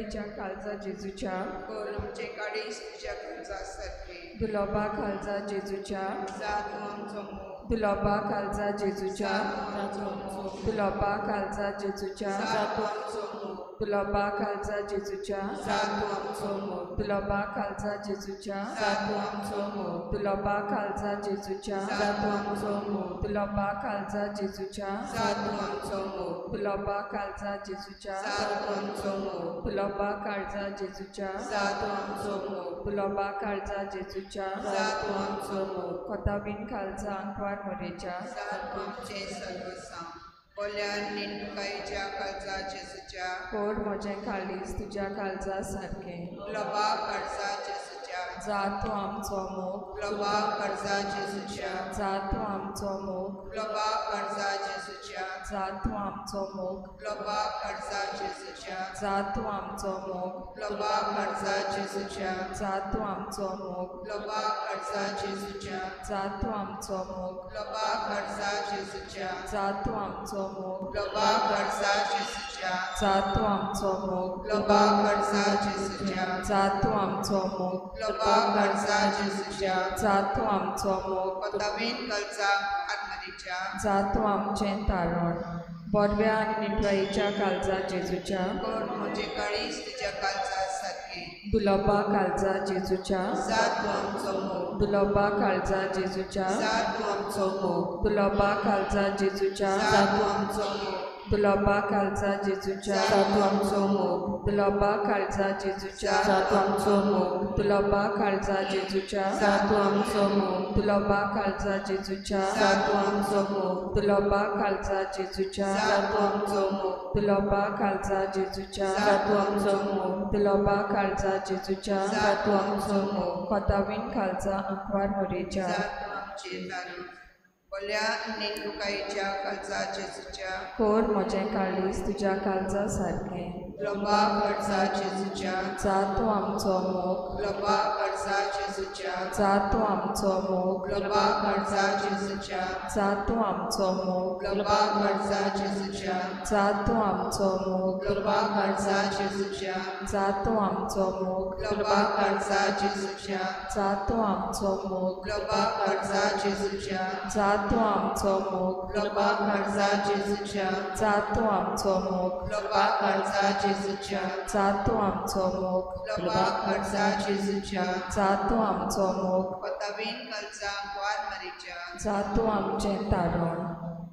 काळीच्या काळजा जेजूच्या कोर आमचे काळीज तुझ्या काळजा सारखे दुलोबा काळजा जेजूच्या जा तूं आमचो मोग दुलोबा काळजा जेजूच्या जा तूं आमचो मोग दुलोबा काळजा जेजूच्या जा तूं आमचो मोग दुलोबा काळजा जेजूच्या जा तूं आमचो मोग दुलोबा काळजा जेजूच्या जा तूं आमचो मोग दुलोबा काळजा जेजूच्या जा तूं आमचो मोग दुलोबा काळजा जेजूच्या जा तूं आमचो मोग दुलोबा काळजा जेजूच्या जा तूं आमचो मोग दुलोबा काळजा जेजूच्या जा तूं आमचो मोग दुलोबा काळजा जेजूच्या जा तूं आमचो मोग कोताबीन काळजा अंकवार मोरेच्या जा तूं आमचें सर्वस्व बोल्यान निंदुकायेच्या काळजा जेजूच्या कोड म्हजें काळीज तुज्या काळजा सारकें लोबा काळजा जेजूच्या जा तूं आमचो मोग लोबा काळजा जेजूच्या जा तूं आमचो मोग लोबा काळजा जेजूच्या जा तूं आमचो मोग लोबा काळजा जेजूच्या जा तूं आमचो मोग लोबा काळजा जेजूच्या जा तूं आमचो मोग लोबा काळजा जेजूच्या जा तूं आमचो मोग लोबा काळजा जेजूच्या जा तूं आमचो मोग लोबा काळजा जेजूच्या जा तूं आमचो मोग लोबा काळजा जेजूच्या जा तूं आमचो मोग लोबा काळजा जेजूच्या जा तूं आमचो मोग कोताबीन काळजा आत्मरीच्या जा तूं आमचें तारण बोरव्या आनी निटवायेच्या काळजा जेजूच्या कोण म्हजे काळीज तुज्या काळजा सारके दुलोबा काळजा जेजूच्या जा तूं आमचो मोग दुलोबा काळजा जेजूच्या जा तूं आमचो मोग दुलोबा काळजा जेजूच्या जा तूं आमचो मोग दुलोबा काळजा जेजूच्या जा तूं आमचो मोग दुलोबा काळजा जेजूच्या जा तूं आमचो मोग दुलोबा काळजा जेजूच्या जा तूं आमचो मोग दुलोबा काळजा जेजूच्या जा तूं आमचो मोग दुलोबा काळजा जेजूच्या जा तूं आमचो मोग दुलोबा काळजा जेजूच्या जा तूं आमचो मोग दुलोबा काळजा जेजूच्या जा तूं आमचो मोग कोताबीन काळजा अंकवार मोरेच्या जा तूं आमचें तारण बोल्या निंदुकायेच्या काळजा जेजूच्या कोर म्हजें काळीज तुज्या काळजा सारकें लोबा काळजा जेजूच्या जा तूं आमचो मोग लोबा काळजा जेजूच्या जा तूं आमचो मोग लोबा काळजा जेजूच्या जा तूं आमचो मोग लोबा काळजा जेजूच्या जा तूं आमचो मोग लोबा काळजा जेजूच्या जा तूं आमचो मोग लोबा काळजा जेजूच्या जा तूं आमचो मोग लोबा काळजा जेजूच्या जा तूं आमचो मोग लोबा काळजा जेजूच्या जा तूं आमचो मोग लोबा काळजा जेजूच्या जा तूं आमचो मोग लोबा काळजा जेजूच्या जा तूं आमचो मोग कोताबीन काळजा वार मरीच्या जा तूं आमचें तारण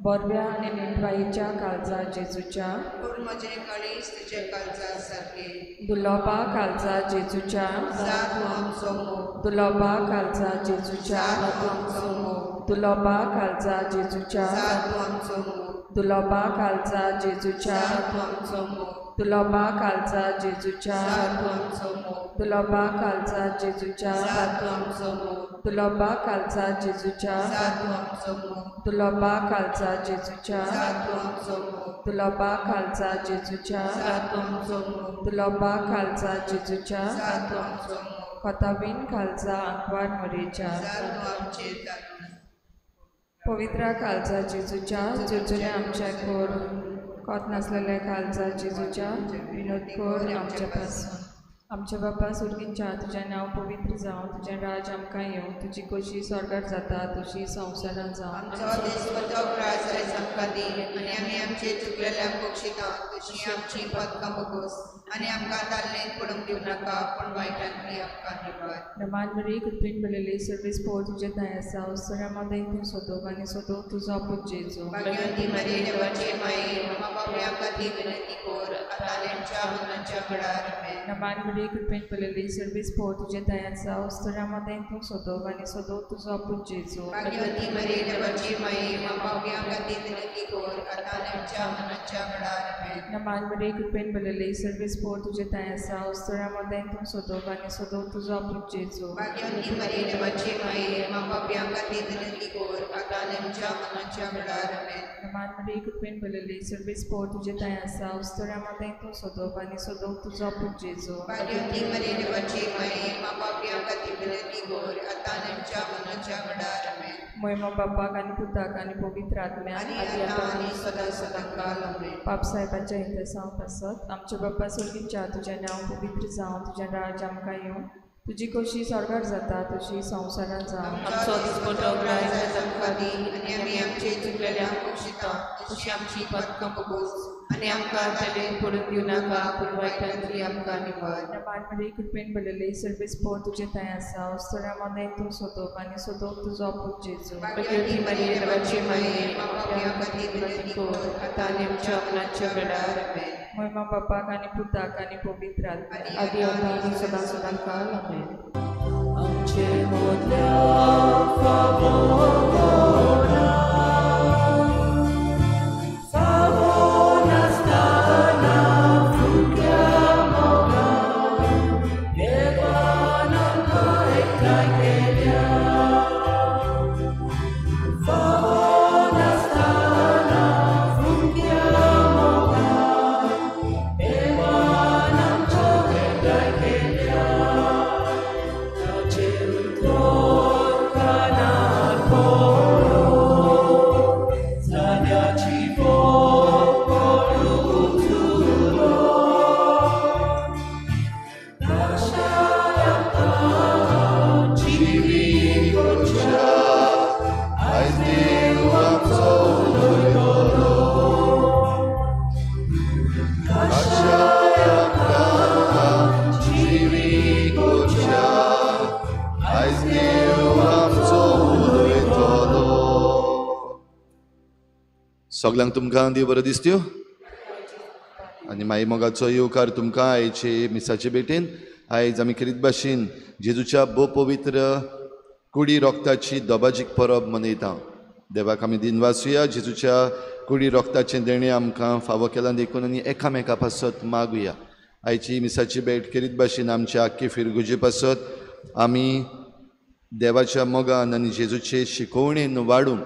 बोरव्या आनी निटवायेच्या काळजा जेजूच्या कोण म्हजें काळीज तुज्या काळजा सारके दुलोबा काळजा जेजूच्या जा तूं आमचो मोग दुलोबा काळजा जेजूच्या जा तूं आमचो मोग दुलोबा काळजा जेजूच्या जा तूं आमचो मोग दुलोबा काळजा जेजूच्या जा तूं आमचो मोग दुलोबा काळजा जेजूच्या जा तूं आमचो मोग दुलोबा काळजा जेजूच्या जा तूं आमचो मोग दुलोबा काळजा जेजूच्या जा तूं आमचो मोग दुलोबा काळजा जेजूच्या जा तूं आमचो मोग दुलोबा काळजा जेजूच्या जा तूं आमचो मोग दुलोबा काळजा जेजूच्या जा तूं आमचो मोग कोताबीन काळजा अंकवार मोरेच्या जा तूं आमचें तारण पवित्रा काळजा जेजूच्या जेजूने आमचे कोर कोत नासलेले काळजा जेजूच्या विनोद कोर आमच्या पासून आमच्या बापा सुर्गींच्या तुजें नांव पवित्र जावं तुजें राज आमकां येवं तुजी कशी स्वर्गार जाता तशी संवसारांत जावं आमचो दिसवतो प्राज आयज आमकां दी आनी आमी आमचे चुकलेल्यांक बक्षिता तशी आमची पदकां बगोस आनी आमकां दाल्लें पडूंक दिवं नाका पूण वायटांतली आमकां निवार नमान बरी कृपेन भरलेली सर्वीस पोर तुजे थंय आसा उसऱ्या मदें तूं सोदोक आनी सोदोक तुजो पूत जेजू भाग्यवंती मरी देवाचे माये मामा बाबड्यां खातीर विनंती कोर आतां आमच्या मरणाच्या वेळार आमेन नमान बरी कृपेन भरलेली सर्वीस पोर तुजे थंय आसा उसऱ्या मदें तूं सोदोक आनी सोदोक तुजो पूत जेजू भाग्यवंती मरी देवाचे माये मामा बाबड्यां खातीर विनंती कोर आतां आमच्या मरणाच्या वेळार आमेन नमान बरी कृपेन भरलेली सर्वीस पोर तुजे थंय आसा उसऱ्या मदें तूं सोदोक आनी सोदोक तुजो पूत जेजू भाग्यवंती मरी देवाचे माये मामा बाबड्यां खातीर विनंती कोर आतां आमच्या मरणाच्या वेळार आमेन नमान बरी कृपेन भरलेली सर्वीस पोर तुजे थंय आसा उसऱ्या मदें तूं सोदोक आनी सोदोक तुजो पूत जेजू भाग्यवंती मरी देवाचे माये मामा बाबड्यां खातीर विनंती कोर आतां आमच्या मरणाच्या वेळार आमेन महिमा बापाक आनी पुताक आनी पवित्र आत्म्याक आनी आदी आतां आतां आनी सदां सदांकाल आमेन. बाप साहेबाच्या इंतसांत आसत. आमचे बाप्पा सुर्गीच्या तुजें नांव पवित्र जावं, तुजें राज आमकां येवं, तुजी कशी स्वर्गार जाता तशी संवसारांत जावं. आमचो दिसपट्टो मेळ्ळाय आयज आमकां दी, आनी आमी आमचे चुकलेल्यांक बक्षिता तशी आमची पथकां बगूस, आनी आमकां तेलें पडून दिवं नाका, पूण वायटांतली आमकां निवड. मानमडी कृपेन भरलेली सर्वेस पोर तुजे थंय आसा, उस्तोऱ्या मोनें तूं सोदोवप आनी सोदोवप तुजो पूत जेजू. भाग्यवती मरिये, देवाची माये, आमच्या खातीर विनंती कर, आतां आनी आमच्या मरणाच्या वेळार आमेन. महिमा बापाक आनी पुताक आनी पवित्र आत्म्याक आदी आतां आनी सदां सदांकाल आमेन. आमचे मोदल्या फावोरा, फावो नासतना फुटल्या मोगान, देवान आमकां एकठांय केल्या. फावो नासतना फुटल्या मोगान, देवान आमकां एकठांय केल्या. ताचे उतर कानार पडो, जाण्याची भोग पडूं तुरो. आमकां जिवीत करच्या, आयज देव आमचो उलयतलो. आमकां जिवीत करच्या, आयज देव आमचो उलयतलो. सगळ्यांक तुमकां देव बरो दिसत्यो आनी माई मोगाचो येवकार तुमकां आयचे मिसाचे भेटेन. आयज आमी खरीत भाशेन जेजूच्या बो पवित्र कुडी रोगताची दोबाजीक परब मनयता. देवाक आमी दिनवासुया, जेजूच्या कुडी रोगताचें देणें आमकां फावो केलां देखून आनी एकामेका पासत मागुया. आयची मिसाची भेट करीत भाशेन आमच्या आख्खे फिरगुजे पासत आमी देवाच्या मोगान आनी जेजूचे शिकोवणेन वाडूंक,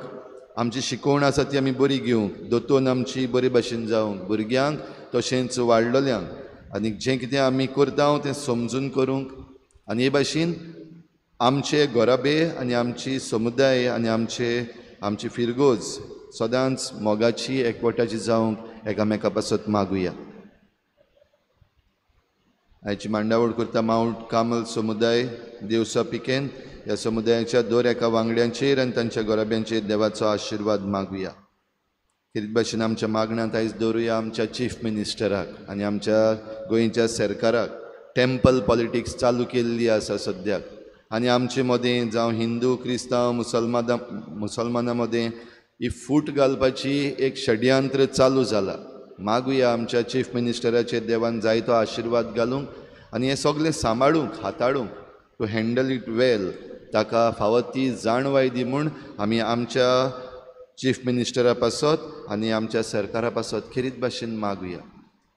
आमची शिकोवण आसा ती आमी बरी घेवंक, दोतोन आमची बरे भाशेन जावंक, भुरग्यांक तशेंच वाडलोल्यांक, आनी जें कितें आमी करता तें समजून करूंक, आनी हे भाशेन आमचे गोराबे आनी आमची समुदाय आनी आमची फिरगोज सदांच मोगाची एकवटाची जावंक एकामेका पासत मागुया. आयची मांडावळ करता माउंट कामल समुदाय देवसा पिकेन. ह्या समुदायाच्या दर एका वांगड्यांचेर आनी तांच्या गोराब्यांचेर देवाचो आशिर्वाद मागुया. कितें भाशेन आमच्या मागण्यांत आयज दवरुया आमच्या चीफ मिनिस्टराक आनी आमच्या गोंयच्या सरकाराक. टेंपल पॉलिटिक्स चालू केल्ली आसा सद्याक, आनी आमचे मदें जावं हिंदू क्रिस्तांव मुसलमानां मदें ही फूट घालपाची एक षड्यंत्र चालू जाला. मागुया आमच्या चीफ मिनिस्टराचेर देवान जायतो आशिर्वाद घालूंक आनी हें सगळें सांबाळूंक, हाताळूंक, टू हँडल इट वेल, ताका फावो ती जाणवाय दी म्हूण आमी आमच्या चीफ मिनिस्टरा पासत आनी आमच्या सरकारा पासत खरीत भाशेन मागुया.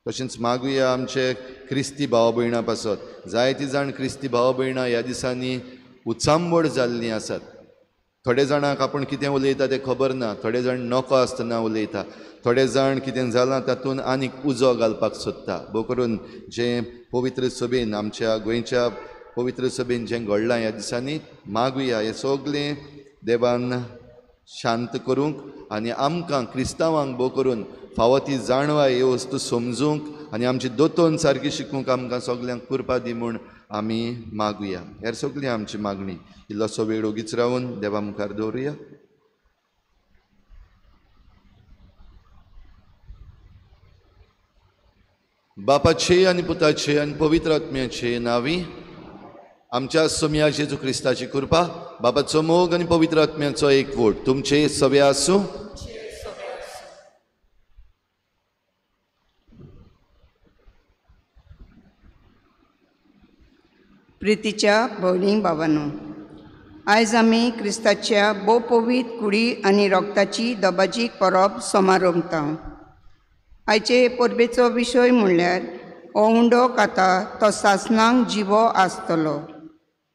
तशेंच मागुया आमचे क्रिस्ती भाव भयणां पासत. जायतीं जाण क्रिस्ती भाव भयणां ह्या दिसांनी उचांबड जाल्लीं आसात. थोडे जाणांक आपूण कितें उलयता तें खबर ना, थोडे जाण नको आसतना उलयता, थोडे जाण कितें जालां तातूंत आनीक उजो घालपाक सोदता. भोव करून जें पवित्र सभेन, आमच्या गोंयच्या पवित्र सभेन जें घडलां ह्या दिसांनी, मागुया हें सगळें देवान शांत करूंक आनी आमकां क्रिस्तांवांक भोव करून फावो ती जाणवाय ह्यो वस्तू समजूंक आनी आमची दोतोन सारकी शिकूंक आमकां सगल्यांक कृपा दी म्हूण आमी मागुया. हेर सगळी आमची मागणी. इल्लोसो वेळ ओगीच रावन देवा मुखार दवरुया. बापाचे आनी पुताचे आनी पवित्र आत्म्याचे नांवी आमच्या सोम्या जेजू क्रिस्ताची कृपा, बापाचो मोग आनी पवित्र आत्म्याचो एकवट तुमचे सवे आसूं. प्रितीच्या भयणी भावांनो, आयज आमी क्रिस्ताच्या भोव पवित्र कुडी आनी रोगताची दोबाजीक परब समारंभता. आयचे परबेचो विशय म्हणल्यार हो उंडो खाता तो सासणांक जिवो आसतलो.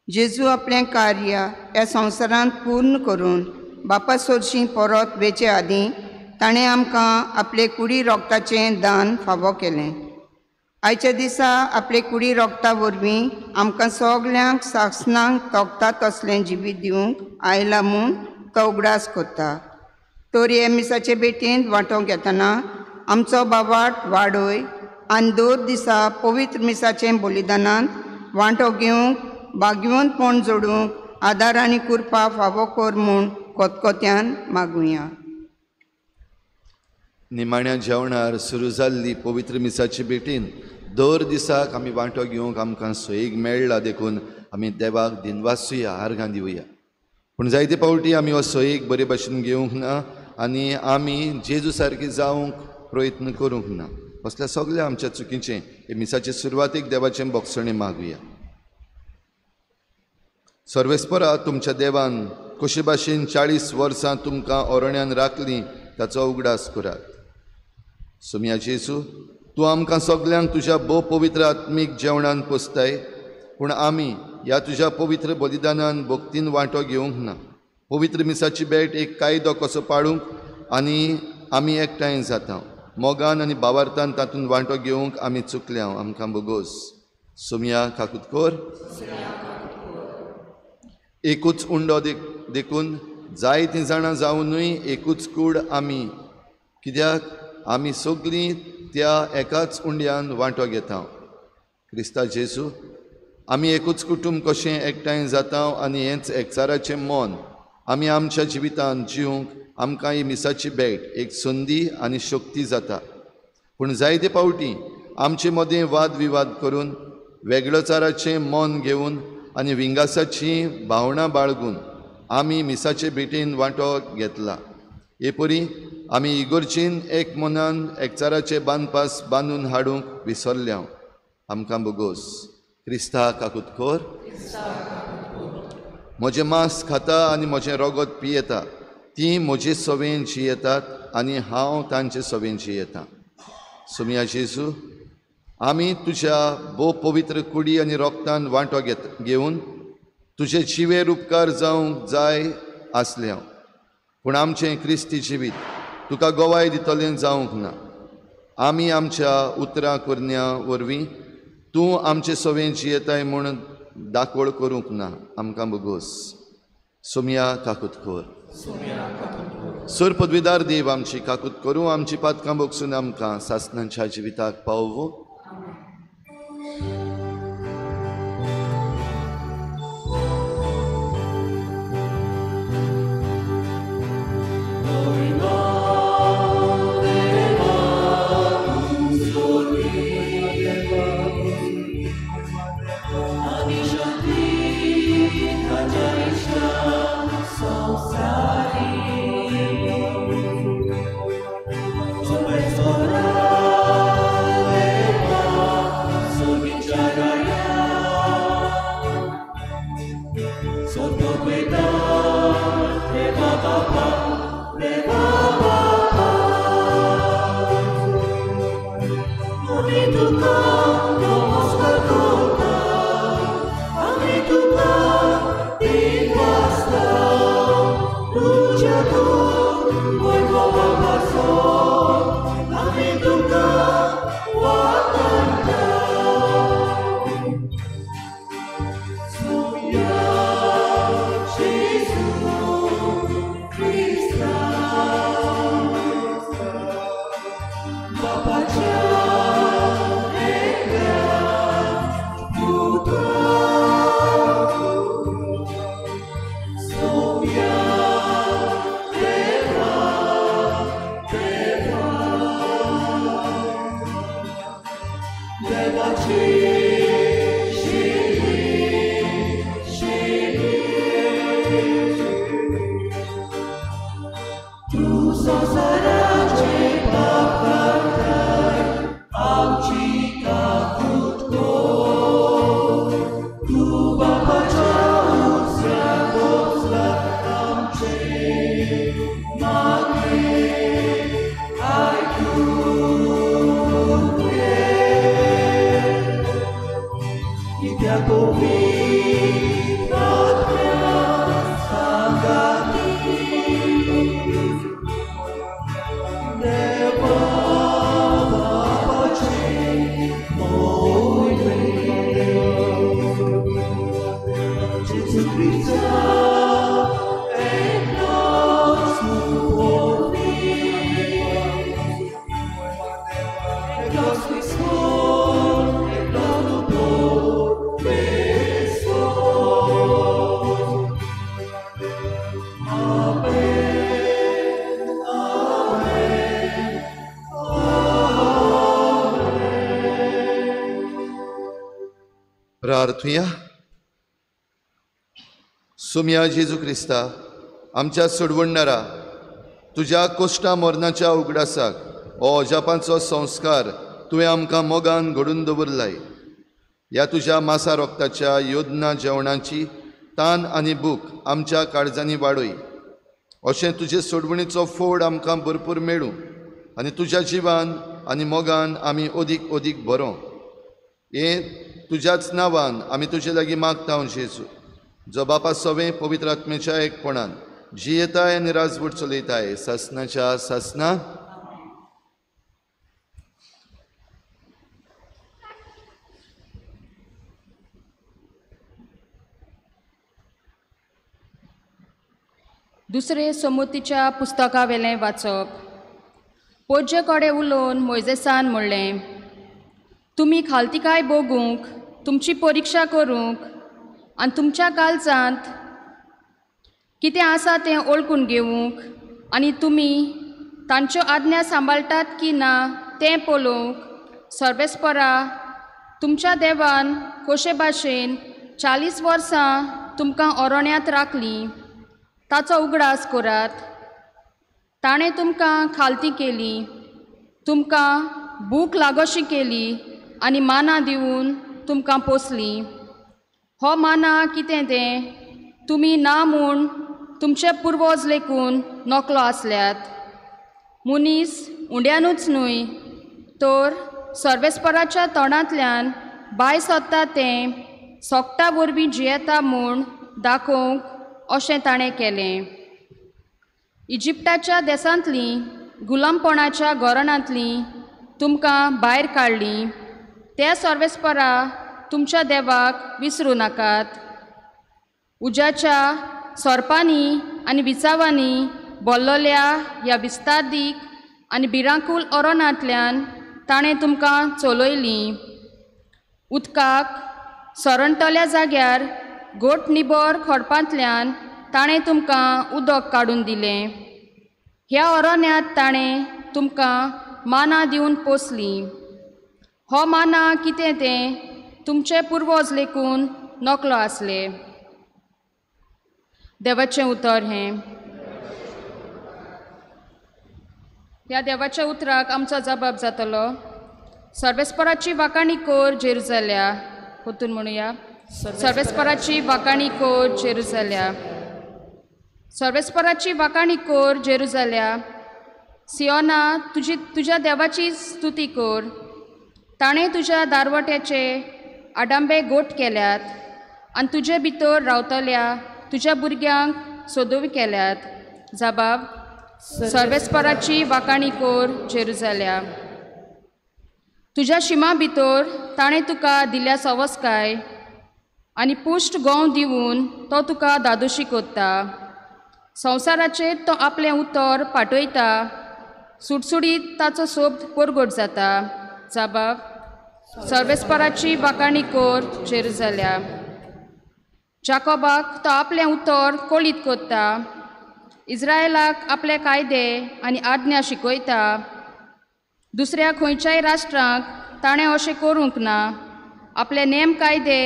जेजू आपलें कार्य ह्या संवसारांत पूर्ण करून बापा सोरशीं परत वेचे आदीं ताणें आमकां आपले कुडी रोगताचें दान फावो केलें. आयच्या दिसा आपले कुडी रोगता वरवीं आमकां सगल्यांक सासणांक तोगता तसलें जिवीत दिवंक आयला म्हूण तुका उगडास करता. तर हे मिसाचे भेटेंत वांटो घेतना आमचो बाबाट वाडय आनी दर दिसा पवित्र मिसाचें बलिदानांत वांटो घेवंक भाग्यवंतपण जोडूंक आदार आनी कृपा फावो कर म्हूण कोतकोत्यान मागुया. निमाण्या जेवणार सुरू जाल्ली पवित्र मिसाची भेटीन दर दिसाक आमी वांटो घेवंक आमकां सोयीक मेळ्ळा देखून आमी देवाक दिनवासुया, आर्गां दिवया. पूण जायते फावटी आमी हो सोयीक बरे भाशेन घेवंक ना आनी आमी जेजू सारकी जावंक प्रयत्न करूंक ना. असल्या सगळ्या आमच्या चुकीचें हे मिसाचे सुरवातेक देवाचें बोगसणें मागुया. सर्वेस्परा तुमच्या देवान कशे भाशेन 40 वर्सां तुमकां ओरण्यांत राखलीं ताचो उगडास करात. सुमया जेजू, तूं आमकां सगल्यांक तुज्या भोव पवित्र आत्मीक जेवणान पोसताय, पूण आमी ह्या तुज्या पवित्र बलिदानान भक्तीन वांटो घेवंक ना. पवित्र मिसाची भेट एक कायदो कसो पाळूंक आनी आमी एकठांय जाता. मोगान आनी भावार्थान तातूंत वांटो घेवंक आमी चुकल्या. आमकां बोगोस. सुमया काकुतकोर. एकूच उंडो देखून जायतीं जाणां जावनूय एकूच कूड आमी, कित्याक आमी सगळीं त्या एकाच उंड्यान वांटो घेता. क्रिस्ता जेजू, आमी एकूच कुटुंब कशें एकठांय जाता आनी हेंच एकचाराचें मोन आमी आमच्या जिवितांत जिवंक आमकां ही मिसाची भेट एक संदी आनी शक्ती जाता. पूण जायते फावटी आमचे मदें वाद विवाद करून वेगळोचाराचें मोन घेवन आनी विंगासाची भावना बाळगून आमी मिसाचे भेटेन वांटो घेतला. हे परी आमी इगोर्जीन एक मनान एकचाराचे बांदपास बांदून हाडूंक विसरल्या. आमकां बोगोस. क्रिस्ता काकुतकोर. म्हजें मांस खाता आनी म्हजें रगत पियेता तीं म्हजे सवेन जियेतात आनी हांव तांचे सवेन जियेतां. सुमया जेजू, आमी तुज्या भोव पवित्र कुडी आनी रोगतान वांटो घेवन तुजे जिवेर उपकार जावंक जाय आसल्या, पूण आमचें क्रिस्ती जिवीत तुका गोवाय दितलें जावंक ना. आमी आमच्या उतरां करण्या वरवीं तूं आमचे सवेन जियेताय म्हूण दाखोळ करूंक ना. आमकां बोगोस. सुमया काकुतकोर. सुर पदवीदार देव आमची काकूत करूं, आमची पातकां बोगसून आमकां सासणांच्या जिविताक पावूं. Papa, प्रार्थुया. सुम्या जेजू क्रिस्ता, आमच्या सोडवणारा तुझ्या कोश्टा मरणाच्या उगडासाक हो अजापांचो संस्कार तुवें आमकां मोगान घडून दवरलाय. ह्या तुज्या मासा रोगताच्या योजना जेवणाची तान आनी भूक आमच्या काळजांनी वाडय. अशें तुजे सोडवणीचो फोड आमकां भरपूर मेळूं आनी तुज्या जिवान आनी मोगान आमी ओदीक ओदीक बरो. हें तुज्याच नांवान आमी तुजे लागीं मागता जेजू, जो बापा सवें पवित्र आत्मेच्या एकपणान जियेताय आनी राजवट चलयताय सासनाच्या सासना. दुसरे समोतीच्या पुस्तका वेलें वाचप. पोज्जे कोडे उलोवन मोयजेसान म्हणलें, तुमी खालतिकाय बोगूंक, तुमची परिक्षा करूंक आनी तुमच्या काळजांत कितें आसा तें ओळखून घेवंक आनी तुमी तांच्यो आज्ञा सांबाळटात की ना तें पळोवंक सर्वेस्परा तुमच्या देवान कशे भाशेन 40 वर्सां तुमकां अरोण्यांत राखलीं ताचो उगडास करात. ताणें तुमकां खालती केली, तुमकां भूक लागोशी केली आनी माना दिवन तुमकां पोसली. हो माना कितें तें तुमी ना म्हूण तुमचे पुर्वज लेकून नकलो आसल्यात. मुनीस उंड्यानूच न्हय तर सर्वेस्पराच्या तोंडांतल्यान भायर सत्ता तें सोगटा वरवीं जियेता म्हूण दाखोवंक अशें ताणें केलें. इजिप्टाच्या देसांतलीं गुलामपणाच्या घराण्यांतलीं तुमकां भायर काडलीं. त्या सर्वेस्परा तुमच्या देवाक विसरूं नाकात. उज्याच्या सोरपांनी आनी विचावांनी भरलोल्या ह्या विस्तादीक आनी भिरांकूळ अरोणांतल्यान ताणें तुमकां चलयलीं. उदकाक सरंटल्या जाग्यार गोट निबोर खडपांतल्यान ताणें तुमकां उदक काडून दिलें. ह्या अरोण्यांत ताणें तुमकां माना दिवन पोसलीं. हो माना कितें तें तुमचे पुर्वज लेकून नकलो आसले. देवाचें उतर हें. ह्या देवाच्या उतराक आमचो जबाब जातलो, सर्वेस्पराची वाकाणी कोर जेरुसल्या. होतून म्हणुया, सर्वेस्पराची वाकाणी कोर जेरुसल्या. सर्वेस्पराची वाकाणी कोर जेरुसल्या. सियोना तुज्या देवाची स्तुती कोर. ताणें तुज्या दारवट्याचे आडांबे गोठ केल्यात आनी तुजे भितर रावतल्या तुज्या भुरग्यांक सोदोवी केल्यात. जबाब. सर्वेस्पराची वाकाणी कोर जेरुसल्या. तुज्या शिमा भितर ताणें तुका दिल्या सवस्काय आनी पुश्ट गोंव दिवन तो तुका दादोशी कोत्ता. संवसाराचेर तो आपलें उतर पाटयता, सुटसुडीत ताचो सोब परगट जाता. जबाब. सर्वेस्पराची वाकाणी कोर जेरुसल्या. जाकोबाक तो आपलें उतर कोळीत कोत्ता. इस्रायलाक आपले कायदे आनी आज्ञा शिकयता. दुसऱ्या खंयच्याय राष्ट्रांक ताणें अशें करूंक ना. आपले नेम कायदे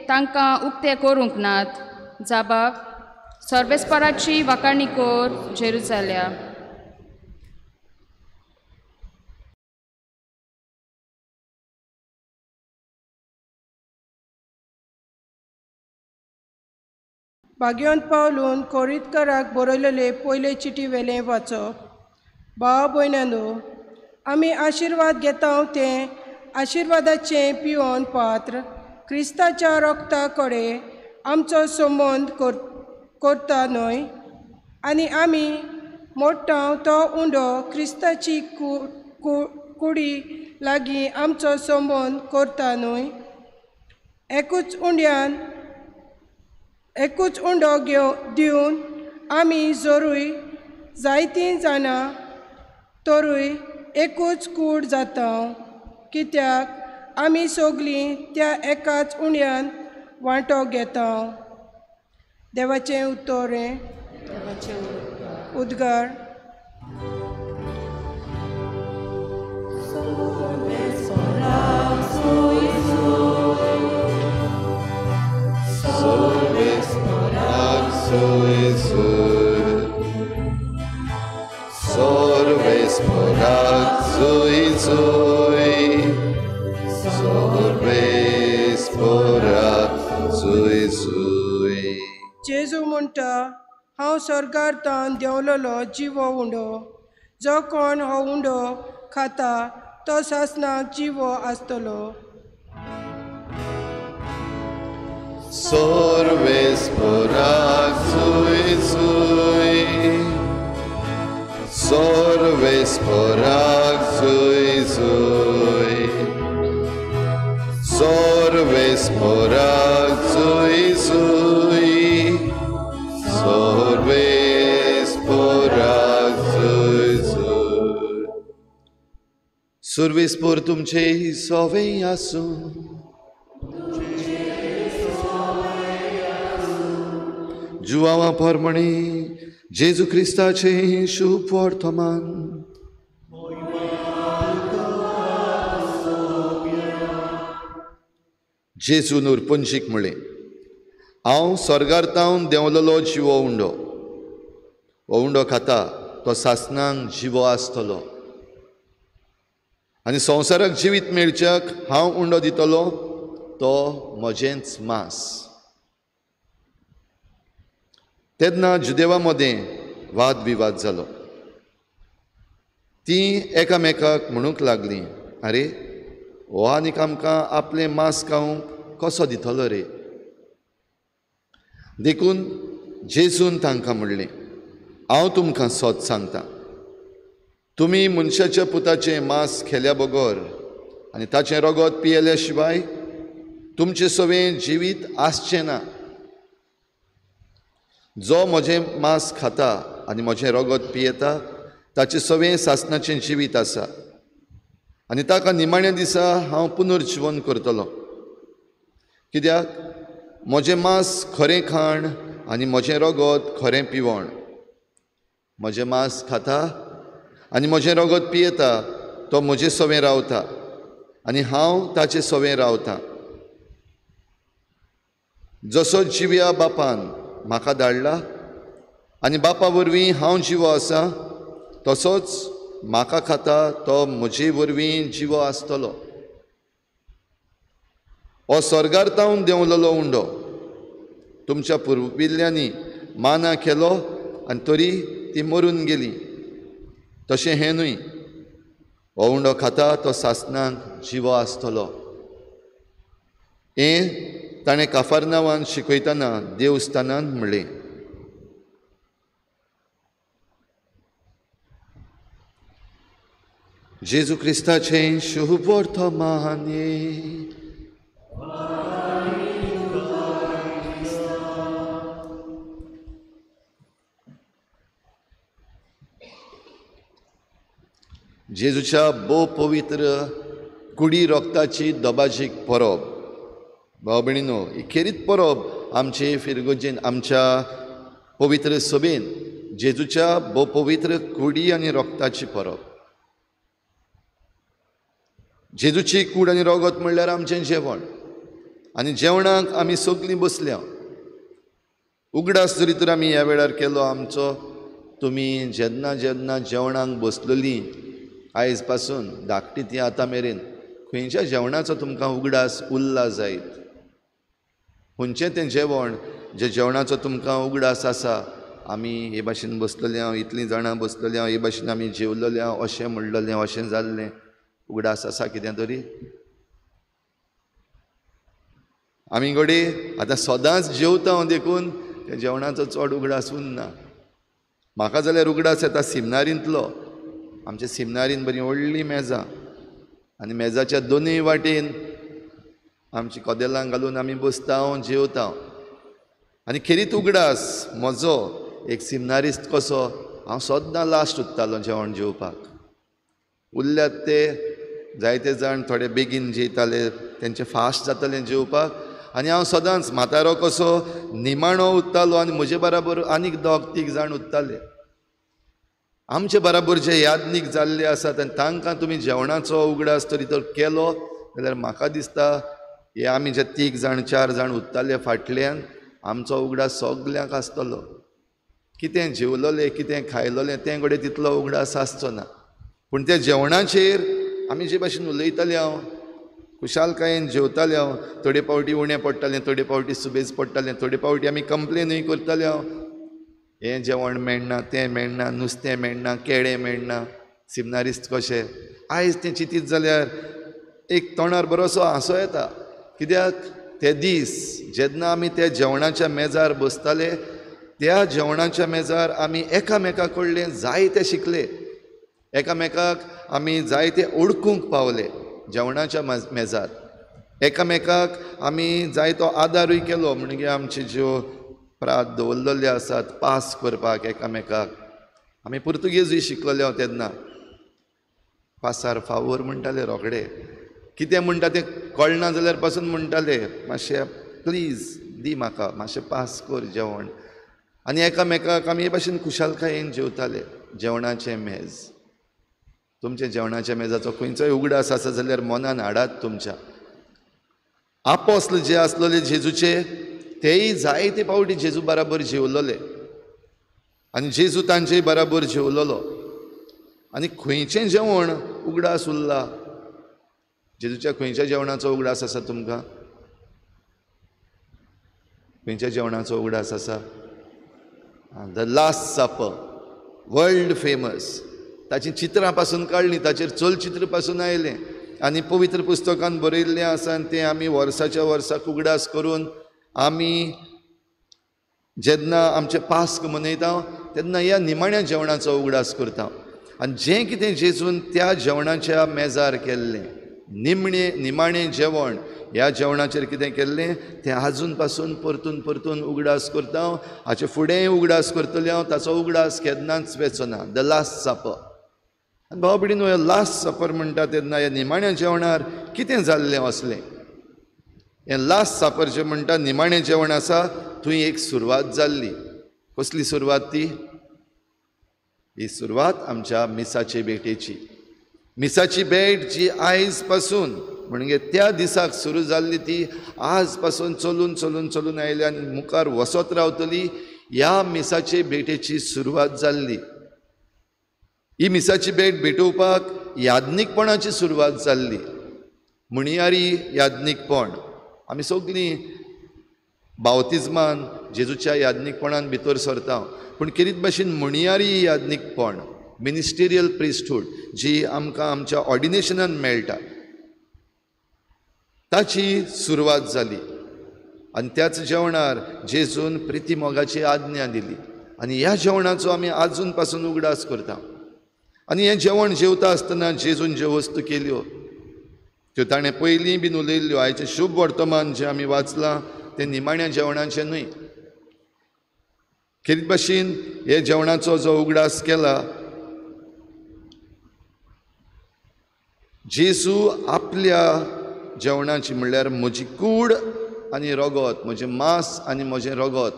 तांकां उक्ते करूंक नात. जबाब. सर्वेस्पराची वाकाणी कोर जेरुसल्या. भाग्यवंत पावलून कोरिंथकाराक बरयलेले पयले चिटी वेलें वाचप. भाव भयणांनो, आमी आशिर्वाद घेता तें आशिर्वादाचें पिवोन पात्र क्रिस्ताच्या रोगता कडेन आमचो संबंद करता न्हय. आनी आमी मोडटा तो उंडो क्रिस्ताची कुडी लागीं आमचो संबंद करता न्हय. एकूच उंडो दिवन आमी जरूय जायतीं जाणां तरूय एकूच कूड जाता, कित्याक आमी सगलीं त्या एकाच उंड्यान वांटो घेता. देवाचें उतर हें. उद्गार. Sorves porak zui zui, sorves porak zui zui. जेजू म्हणटा हांव स्वर्गांतान देंवलोलो जिवो उंडो. जो कोण हो उंडो खाता तो सासनाक जिवो आसतलो. Sorves porak zui zui, sorves porak zui zui, sorves porak zui zui, sorves porak zui zui. Sorves por तुमचे सवय आसूं, जुवावा परमणे जेजू क्रिस्ताचे शुभ वर्तमान. जेजून उरपुंजीक म्हळें, हांव स्वर्गांतावन देंवलोलो जिवो उंडो. हो उंडो खाता तो सासनाक जिवो आसतलो. आनी संवसाराक जिवीत मेळच्याक हांव उंडो दितलो तो म्हजेंच मांस. तेन्ना जुदेवा मदें वाद विवाद जालो. तीं एकामेकाक म्हणूंक लागलीं, आरे हो आनीक आमकां आपलें मांस खावंक कसो दितलो रे. देखून जेजून तांकां म्हणलें, हांव तुमकां सत सांगतां, तुमी मनशाच्या पुताचें मांस खेल्या बगर आनी ताचें रगत पियेल्या शिवाय तुमचे सवें जिवीत आसचें ना. जो म्हजें मांस खाता आनी म्हजें रगत पियेता ताचें सवें सासनाचें जिवीत आसा आनी ताका निमाण्या दिसा हांव पुनर्जीवन करतलों. कित्याक म्हजें मांस खरें खाण आनी म्हजें रगत खरें पिवण. म्हजें मांस खाता आनी म्हजें रगत पियेता तो म्हजे सवें रावता आनी हांव ताचे सवें रावतां. जसो जिव्या बापान म्हाका धाडला आनी बापा वरवीं हांव जिवो आसा, तसोच म्हाका खाता तो म्हजे वरवीं जिवो आसतलो. हो स्वर्गांतावन देंवलोलो उंडो तुमच्या पुर्विल्ल्यांनी माना केलो आनी तरी ती मरून गेली. तशें हें न्हय, हो उंडो खाता तो सासनाक जिवो आसतलो. हें ताणें काफारनावान शिकयतना देवस्थानांत म्हणलें. जेजू क्रिस्ताचें शुभ वर्तमान. जेजूच्या भोव पवित्र कुडी रोगताची दबाजीक परब. भाव भयणीनो, ही खेरीत परब आमचे फिरगोजेन आमच्या पवित्र सभेन जेजूच्या भोव पवित्र कुडी आनी रोगताची परब. जेजूची कूड आनी रगत म्हणल्यार आमचें जेवण. आनी जेवणाक आमी सगलीं बसल्या. उगडास जरी तर आमी ह्या वेळार केलो आमचो, तुमी जेन्ना जेन्ना जेवणाक बसलेलीं आयज पासून धाकटी ती आतां मेरेन खंयच्या जेवणाचो तुमकां उगडास उरला जायत. खंयचें तें जेवण जे जेवणाचो तुमकां उगडास आसा. आमी हे भाशेन बसलेले हांव, इतलीं जाणां बसलेली हांव, हे भाशेन आमी जेवलेले हांव, अशें म्हणलेलें, अशें जाल्लें, उगडास आसा कितें तरी. आमी घडी आतां सदांच जेवता हांव, देखून त्या जेवणाचो चड उगडास उरना. म्हाका जाल्यार उगडास येता सिमनारींतलो. आमच्या सिमनारीन बरीं व्हडलीं मेजां आनी मेजाच्या दोनूय वाटेन आमची कदेलां घालून आमी बसता, हांव जेवता. आनी खेरीत उगडास म्हजो एक सिमनारिस्ट कसो, हांव सद्दां लास्ट उरतालो जेवण जेवपाक. उरल्यात ते जायते जाण थोडे बेगीन जेयताले, तेंचें फास्ट जातालें जेवपाक, आनी हांव सदांच म्हातारो कसो निमाणो उरतालो आनी म्हजे बराबर आनीक दोग तीग जाण उरताले. आमचे बराबर जे यादनीक जाल्ले आसात आनी तांकां तुमी जेवणाचो उगडास तरी तर केलो जाल्यार म्हाका दिसता हे आमी जे तीग जाण चार जाण उरताले फाटल्यान, आमचो उगडास सगल्यांक आसतलो. कितें जेवलोलें कितें खायलोलें तें घडये तितलो उगडास आसचो ना. पूण त्या जेवणाचेर आमी जे भाशेन उलयताले हांव खुशालकायेन जेवताले हांव, थोडे पावटी उणें पडटालें, थोडे पावटी सुबेज पडटालें, थोडे पावटी आमी कंप्लेनूय करताले हांव, हें जेवण मेळना, तें मेळना, नुस्तें मेळना, केळें मेळना, सिमनारिस्ट कशें. आयज तें चिंतीत जाल्यार एक तोंडार बरोसो हांसो येता. कित्याक ते दीस जेन्ना आमी त्या जेवणाच्या मेजार बसताले, त्या जेवणाच्या मेजार आमी एकामेका कडलें जायतें शिकले, एकामेकाक आमी जायते ओळखूंक पावले जेवणाच्या मेजार, एकामेकाक आमी जायतो आदारूय केलो. म्हणजे आमच्यो ज्यो प्रात दवरलेल्यो आसात पास करपाक एकामेकाक, आमी पुर्तुगेजूय शिकलोले हांव तेन्ना. पासार फावोर म्हणटाले रोखडे, कितें म्हणटा तें कळना जाल्यार पासून म्हणटाले मातशें प्लीज दी म्हाका, मातशें पास कर जेवण. आनी एकामेकाक आमी हे भाशेन खुशालकायेन जेवताले. जेवणाचें मेज, तुमच्या जेवणाच्या मेजाचो खंयचोय उगडास आसा जाल्यार मनान हाडात तुमच्या. आपोस्ल जे आसलोले जेजूचे, तेय जायते पावटी जेजू बराबर जेवलोले आनी जेजू तांचेय बराबर जेवलोलो. आनी खंयचें जेवण उगडास उरला? जेजूच्या खंयच्या जेवणाचो उगडास आसा तुमकां? खंयच्या जेवणाचो उगडास आसा? The last supper, world famous. ताची चित्रां पासून काडलीं, ताचेर चलचित्र पासून आयलें आनी पवित्र पुस्तकान बरयल्लें आसा. आनी तें आमी वर्साच्या वर्साक उगडास करून आमी जेन्ना आमचे पास्क मनयता तेन्ना ह्या निमाण्या जेवणाचो उगडास करता. आनी जें कितें जेजून त्या जेवणाच्या मेजार केल्लें, निमाणें जेवण, ह्या जेवणाचेर कितें केल्लें तें आजून पासून परतून परतून उगडास करता. हाचे फुडेंय उगडास करतले हांव, ताचो उगडास केन्नाच वेचना. द लास्ट सपर. आनी भाव भयणीनो, ह्या लास्ट सपर म्हणटा तेन्ना ह्या निमाण्या जेवणार कितें जाल्लें असलें? हें लास्ट सपर जें म्हणटा निमाणें जेवण आसा, थंय एक सुरवात जाल्ली. कसली सुरवात ती? ही सुरवात आमच्या मिसाचे भेटेची. मिसाची भेट जी आयज पासून म्हणजे त्या दिसाक सुरू जाल्ली, ती आज पासून चलून चलून चलून आयली आनी मुखार वसत रावतली. ह्या मिसाचे भेटेची सुरवात जाल्ली. ही मिसाची भेट भेटोवपाक याज्ञिकपणाची सुरवात जाल्ली. म्हणयारी याज्ञिकपण. आमी सगळीं बावतिजमान जेजूच्या याज्ञिकपणान भितर सरता, पूण कितें भाशेन म्हणयारी याज्ञिकपण, मिनिस्टेरियल प्रिस्टहूड जी आमकां आमच्या ऑर्डिनेशनान मेळटा, ताची सुरवात जाली. आनी त्याच जेवणार जेजून प्रिती मोगाची आज्ञा दिली आनी ह्या जेवणाचो आमी आजून पासून उगडास करता. आनी हें जेवण जेवता आसतना जेजून ज्यो वस्तू केल्यो त्यो ताणें पयलीं बीन उलयल्ल्यो. आयचें शुभ वर्तमान जें आमी वाचलां तें निमाण्या जेवणाचें न्हय. कितें भाशेन हे जेवणाचो जो उगडास केला, जेजू आपल्या जेवणाची म्हणल्यार म्हजी कूड आनी रगत, म्हजें मांस आनी म्हजें रगत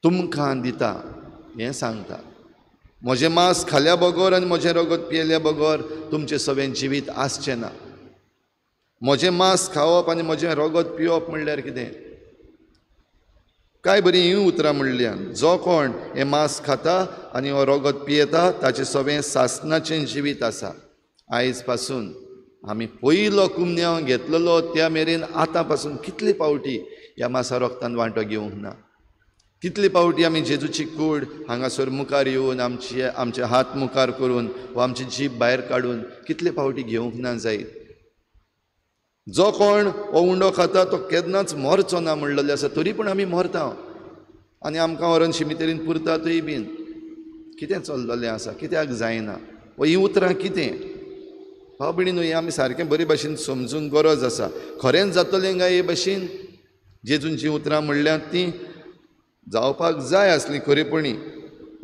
तुमकां दिता हें सांगता. म्हजें मांस खाल्या बगर आनी म्हजें रगत पियेल्या बगर तुमचें सगळें जिवीत आसचें ना. म्हजें मांस खावप आनी म्हजें रगत पिवप म्हणल्यार कितें? काय बरी ही उतरां म्हणल्यान, जो कोण हें मांस खाता आनी हो रगत पियेता ताचें सगळें सासणाचें जिवीत आसा. आयज पासून आमी पयलो कुमन्यांव घेतलेलो त्या मेरेन आतां पासून कितले पावटी ह्या मांसा रगतान वांटो घेवंक ना. कितले पावटी आमी जेजूची कूड हांगासर मुखार येवन आमचे हात मुखार करून वा आमची जीब भायर काडून कितले पावटी घेवंक ना जायत. जो कोण हो उंडो खाता तो केन्नाच मरचो ना म्हणलेलें आसा, तरी पूण आमी मरता आनी आमकां व्हरून शिमितेरीन पुरतातूय बीन. कितें चल्लेलें आसा? कित्याक जायना? ही उतरां कितें? भाव भयणीनो, हें आमी सारकें बरे भाशेन समजूंक गरज आसा. खरेंच जातलें काय हे भाशेन जेजून जीं उतरां म्हणल्यात तीं जावपाक जाय आसलीं खरेपणी,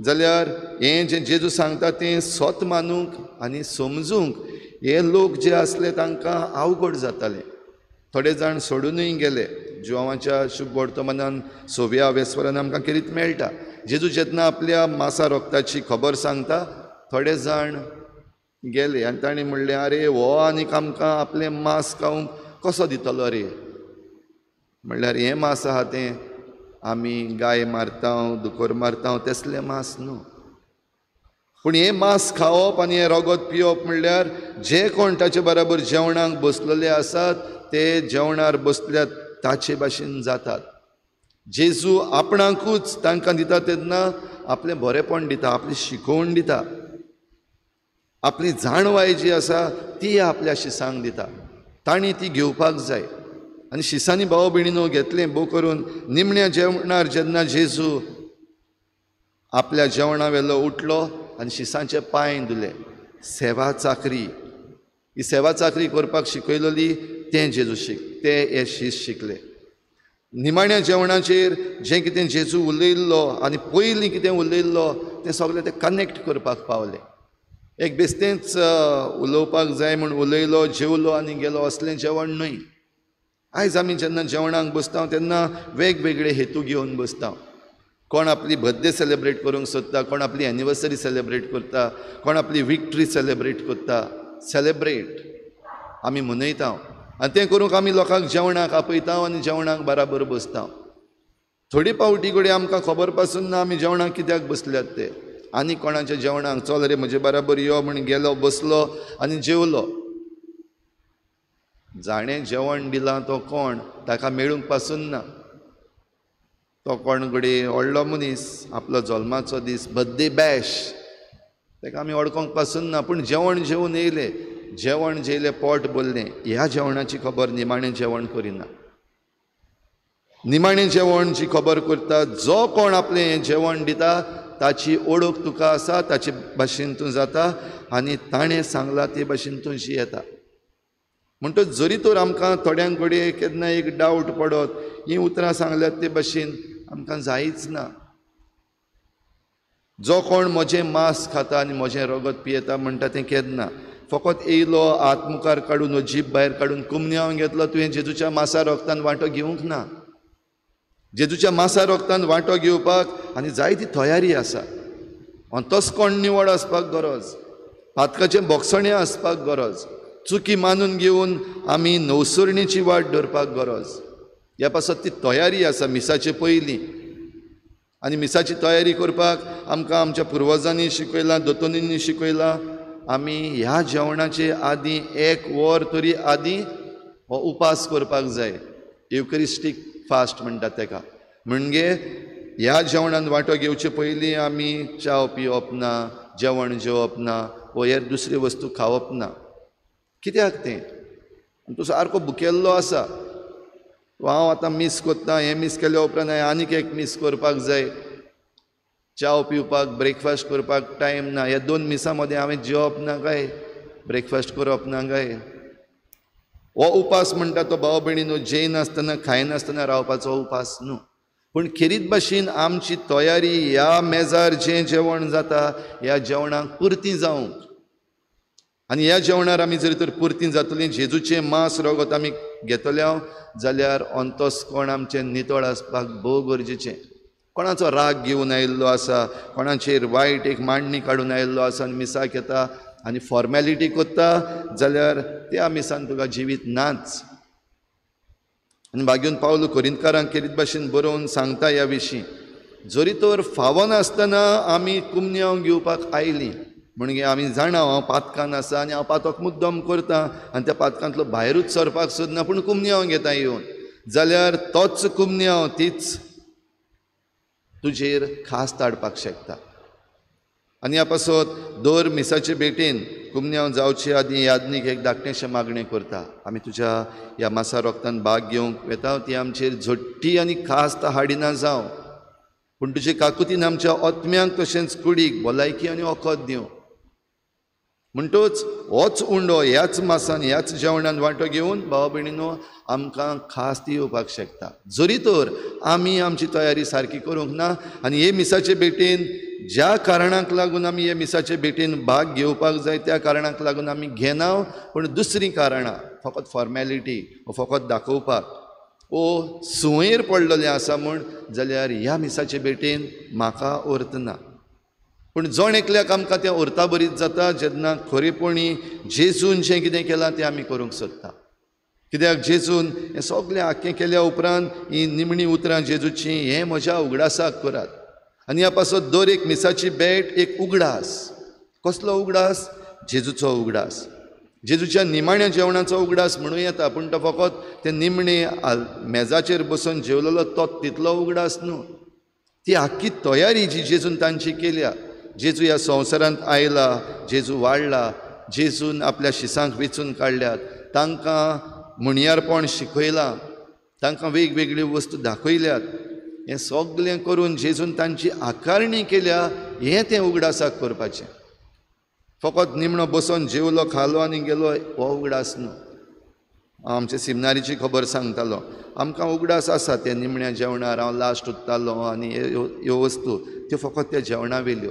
जाल्यार हें जें जेजू सांगता तें सोत मानूंक आनी समजूंक हे लोक जे आसले तांकां अवघड जातालें. थोडे जाण सोडूनय गेले. जुवांच्या शुभ वर्तमानान 6व्या वेस्परान आमकां कितें मेळटा, जेजू जेन्ना आपल्या मांसा रगताची खबर सांगता, थोडे जाण गेले आनी ताणें म्हणलें, आरे हो आनीक आमकां आपलें मांस खावंक कसो दितलो रे? म्हणल्यार हें मांस आहा तें आमी गाय मारता दुकोर मारता तसलें मांस न्हू. पूण हें मांस खावप आनी हें रगत पिवप म्हणल्यार जे कोण ताचे बराबर जेवणाक बसलेले आसात ते जेवणार बसल्यात ताचे भाशेन जातात. जेजू आपणाकूच तांकां दिता तेन्ना आपलें बरेंपण दिता, आपली शिकोवण दिता, आपली जाणवाय जी आसा ती आपल्या शिसांक दिता. तांणी ती घेवपाक जाय. आनी शिसांनी भाव भयणीनो घेतलें भोव करून निमण्या जेवणार जेन्ना जेजू आपल्या जेवणा वेलो उठलो आनी शिसांचे पांय धुले. सेवा चाकरी, ही सेवा चाकरी करपाक शिकयलोली तें जेजू ते हे शिस शिकले. निमाण्या जेवणाचेर जें कितें जेजू उलयल्लो आनी पयलीं कितें उलयल्लो तें सगळें ते कनेक्ट करपाक पावले. एक बेश्टेंच उलोवपाक जाय म्हूण उलयलो, जेवलो आनी गेलो असलें जेवण न्हय. आयज आमी जेन्ना जेवणाक बसता तेन्ना वेगवेगळे हेतू घेवन बसता. कोण आपली बर्थडे सेलेब्रेट करूंक सोदता, कोण आपली एनिवर्सरी सेलेब्रेट करता, कोण आपली विक्ट्री सेलेब्रेट करता. सेलेब्रेट आमी मनयता आनी तें करूंक आमी लोकांक जेवणाक आपयता आनी जेवणाक बराबर बसता. थोडी पावटी घडये आमकां खबर पासून ना आमी जेवणाक कित्याक बसल्यात ते. आनी कोणाच्या जेवणाक चल रे म्हजे बराबर यो म्हण गेलो, बसलो आनी जेवलो. जाणें जेवण दिलां तो कोण ताका मेळूंक पासून ना. तो कोण घडये व्हडलो मनीस, आपलो जल्माचो दीस, बर्थडे बॅश, ताका आमी वळखोंक पासून ना. पूण जेवण जेवून येयले, जेवण जेयलें पोट भरलें, ह्या जेवणाची खबर निमाणें जेवण करिना. निमाणें जेवण जी खबर करता, जो कोण आपलें हें जेवण दिता ताची ओळख तुका आसा, ताचे भाशेन तूं जाता आनी ताणें सांगलां ते भाशेन तूं जियेता. म्हणटच जरी तर आमकां थोड्यांक घडये केन्ना एक डावट पडत, हीं उतरां सांगल्यात ते भाशेन आमकां जायच ना. जो कोण म्हजें मांस खाता आनी म्हजें रगत पियेता म्हणटा तें केन्ना फकत येयलो, हात मुखार काडून जीब भायर काडून कुमन्यावन घेतलो, तुवें जेजूच्या मांसा रोगतान वांटो घेवंक ना. जेजूच्या मांसा रोगतान वांटो घेवपाक आनी जायती तयारी आसा. अंतस्कोण निवड आसपाक गरज, पातकाचें बोगसणें आसपाक गरज, चुकी मानून घेवन आमी नवसरणेची वाट धरपाक गरज. ह्या पासत ती तयारी आसा मिसाचे पयलीं. आनी मिसाची तयारी करपाक आमकां आमच्या पुर्वजांनी शिकयलां, दोतोनींनी शिकयलां. आमी ह्या जेवणाचे आदीं 1 वर तरी आदीं हो उपास करपाक जाय. युकरिस्टीक फास्ट म्हणटात ताका. म्हणजे ह्या जेवणान वांटो घेवचे पयलीं आमी च्या पिवप ना, जेवण जेवप ना, वो हेर दुसरी वस्तू खावप ना. कित्याक तें? तूं सारको भुकेल्लो आसा, हांव आतां मीस कोत्ता, हें मीस केल्या उपरांत हांवें आनीक एक मीस करपाक जाय, च्या पिवपाक, ब्रेकफास्ट करपाक टायम ना, ह्या 2 मिसां मदें हांवें जेवप ना काय ब्रेकफास्ट करप ना काय. हो उपास म्हणटा तो भाव भयणीनो जेयनासतना खायनासतना रावपाचो उपास न्हू. पूण खेरीत भाशेन आमची तयारी ह्या मेजार जें जेवण जाता ह्या जेवणाक पुर्ती जावंक. आनी ह्या जेवणार आमी जरी तर पुर्ती जातलीं, जेजूचें मांस रगत आमी घेतल्या जाल्यार अंतस्कोण आमचें नितळ आसपाक भोव गरजेचें. कोणाचो राग घेवन आयिल्लो आसा, कोणाचेर वायट एक मांडणी काडून आयिल्लो आसा आनी मिसाक येता आनी फॉर्मेलिटी कोत्ता जाल्यार त्या मिसान तुका जिवीत नाच. आनी भाग्यून पावलो कोरिंतकारांक केरीत भाशेन बरोवन सांगता ह्या विशीं. जरी तर फावो नासतना आमी कुमन्याव घेवपाक आयलीं, म्हणजे आमी जाणा हांव पातकान आसा आनी हांव पातक मुद्दम करता आनी त्या पातकांतलो भायरूच सरपाक सोदना, पूण कुमन्याव घेता येवन, जाल्यार तोच कुमन्याव तीच तुजेर खास धाडपाक शकता. आनी ह्या पासत दर मिसाचे भेटेन कुमन्याव जावचे आदीं यादनीक एक धाकटेंशें मागणें करता. आमी तुज्या ह्या मासा रोगतान भाग घेवंक येता, ती आमचेर झट्टी आनी खास हाडिना जावं, पूण तुजे काकुतीन आमच्या ओतम्यांक तशेंच कुडीक भलायकी आनी वखद दिवं. म्हणटच होच उंडो ह्याच मासान ह्याच जेवणान वांटो घेवन भाव भयणीनो आमकां खास ती येवपाक शकता. जरी तर आमी आमची तयारी सारकी करूंक ना आनी हे मिसाचे भेटेन ज्या कारणाक लागून आमी हे मिसाचे भेटेन भाग घेवपाक जाय त्या कारणाक लागून आमी घेना, पूण दुसरीं कारणां फकत फॉर्मेलिटी फकत दाखोवपाक ओ सुयेर पडलेलें आसा म्हूण, जाल्यार ह्या मिसाचे भेटेन म्हाका अर्थ ना. पूण जण एकल्याक आमकां तें उरता बरीच जाता जेन्ना खरेपणी जेजून जें कितें केलां तें आमी करूंक सोदता. कित्याक जेजून हें सगलें आख्खें केल्या उपरांत ही निमणी उतरां जेजूची हें म्हज्या उगडासाक करात. आनी ह्या पासत दर एक मिसाची भेट एक उगडास. कसलो उगडास? जेजूचो उगडास. जेजूच्या निमाण्या जेवणाचो उगडास म्हणूं येता, पूण तो फकत ते निमणे मेजाचेर बसून जेवलेलो तो तितलो उगडास न्हू. ती आख्खी तयारी जी जेजून तांची केल्या. जेजू ह्या संवसारांत आयला, जेजू वाडला, जेजून आपल्या शिसांक वेचून काडल्यात, तांकां म्हणयारपण शिकयलां, तांकां वेगवेगळ्यो वस्तू दाखयल्यात. हें सगलें करून जेजून तांची आकारणी केल्या. हें तें उगडासाक करपाचें. फकत निमणो बसून जेवलो, खालो आनी गेलो हो उगडास न्हू. हांव आमच्या सिमनारीची खबर सांगतालो. आमकां उगडास आसा त्या निमण्या जेवणार, हांव लास्ट उरतालो आनी ह्यो वस्तू त्यो फकत त्या जेवणा वेल्यो.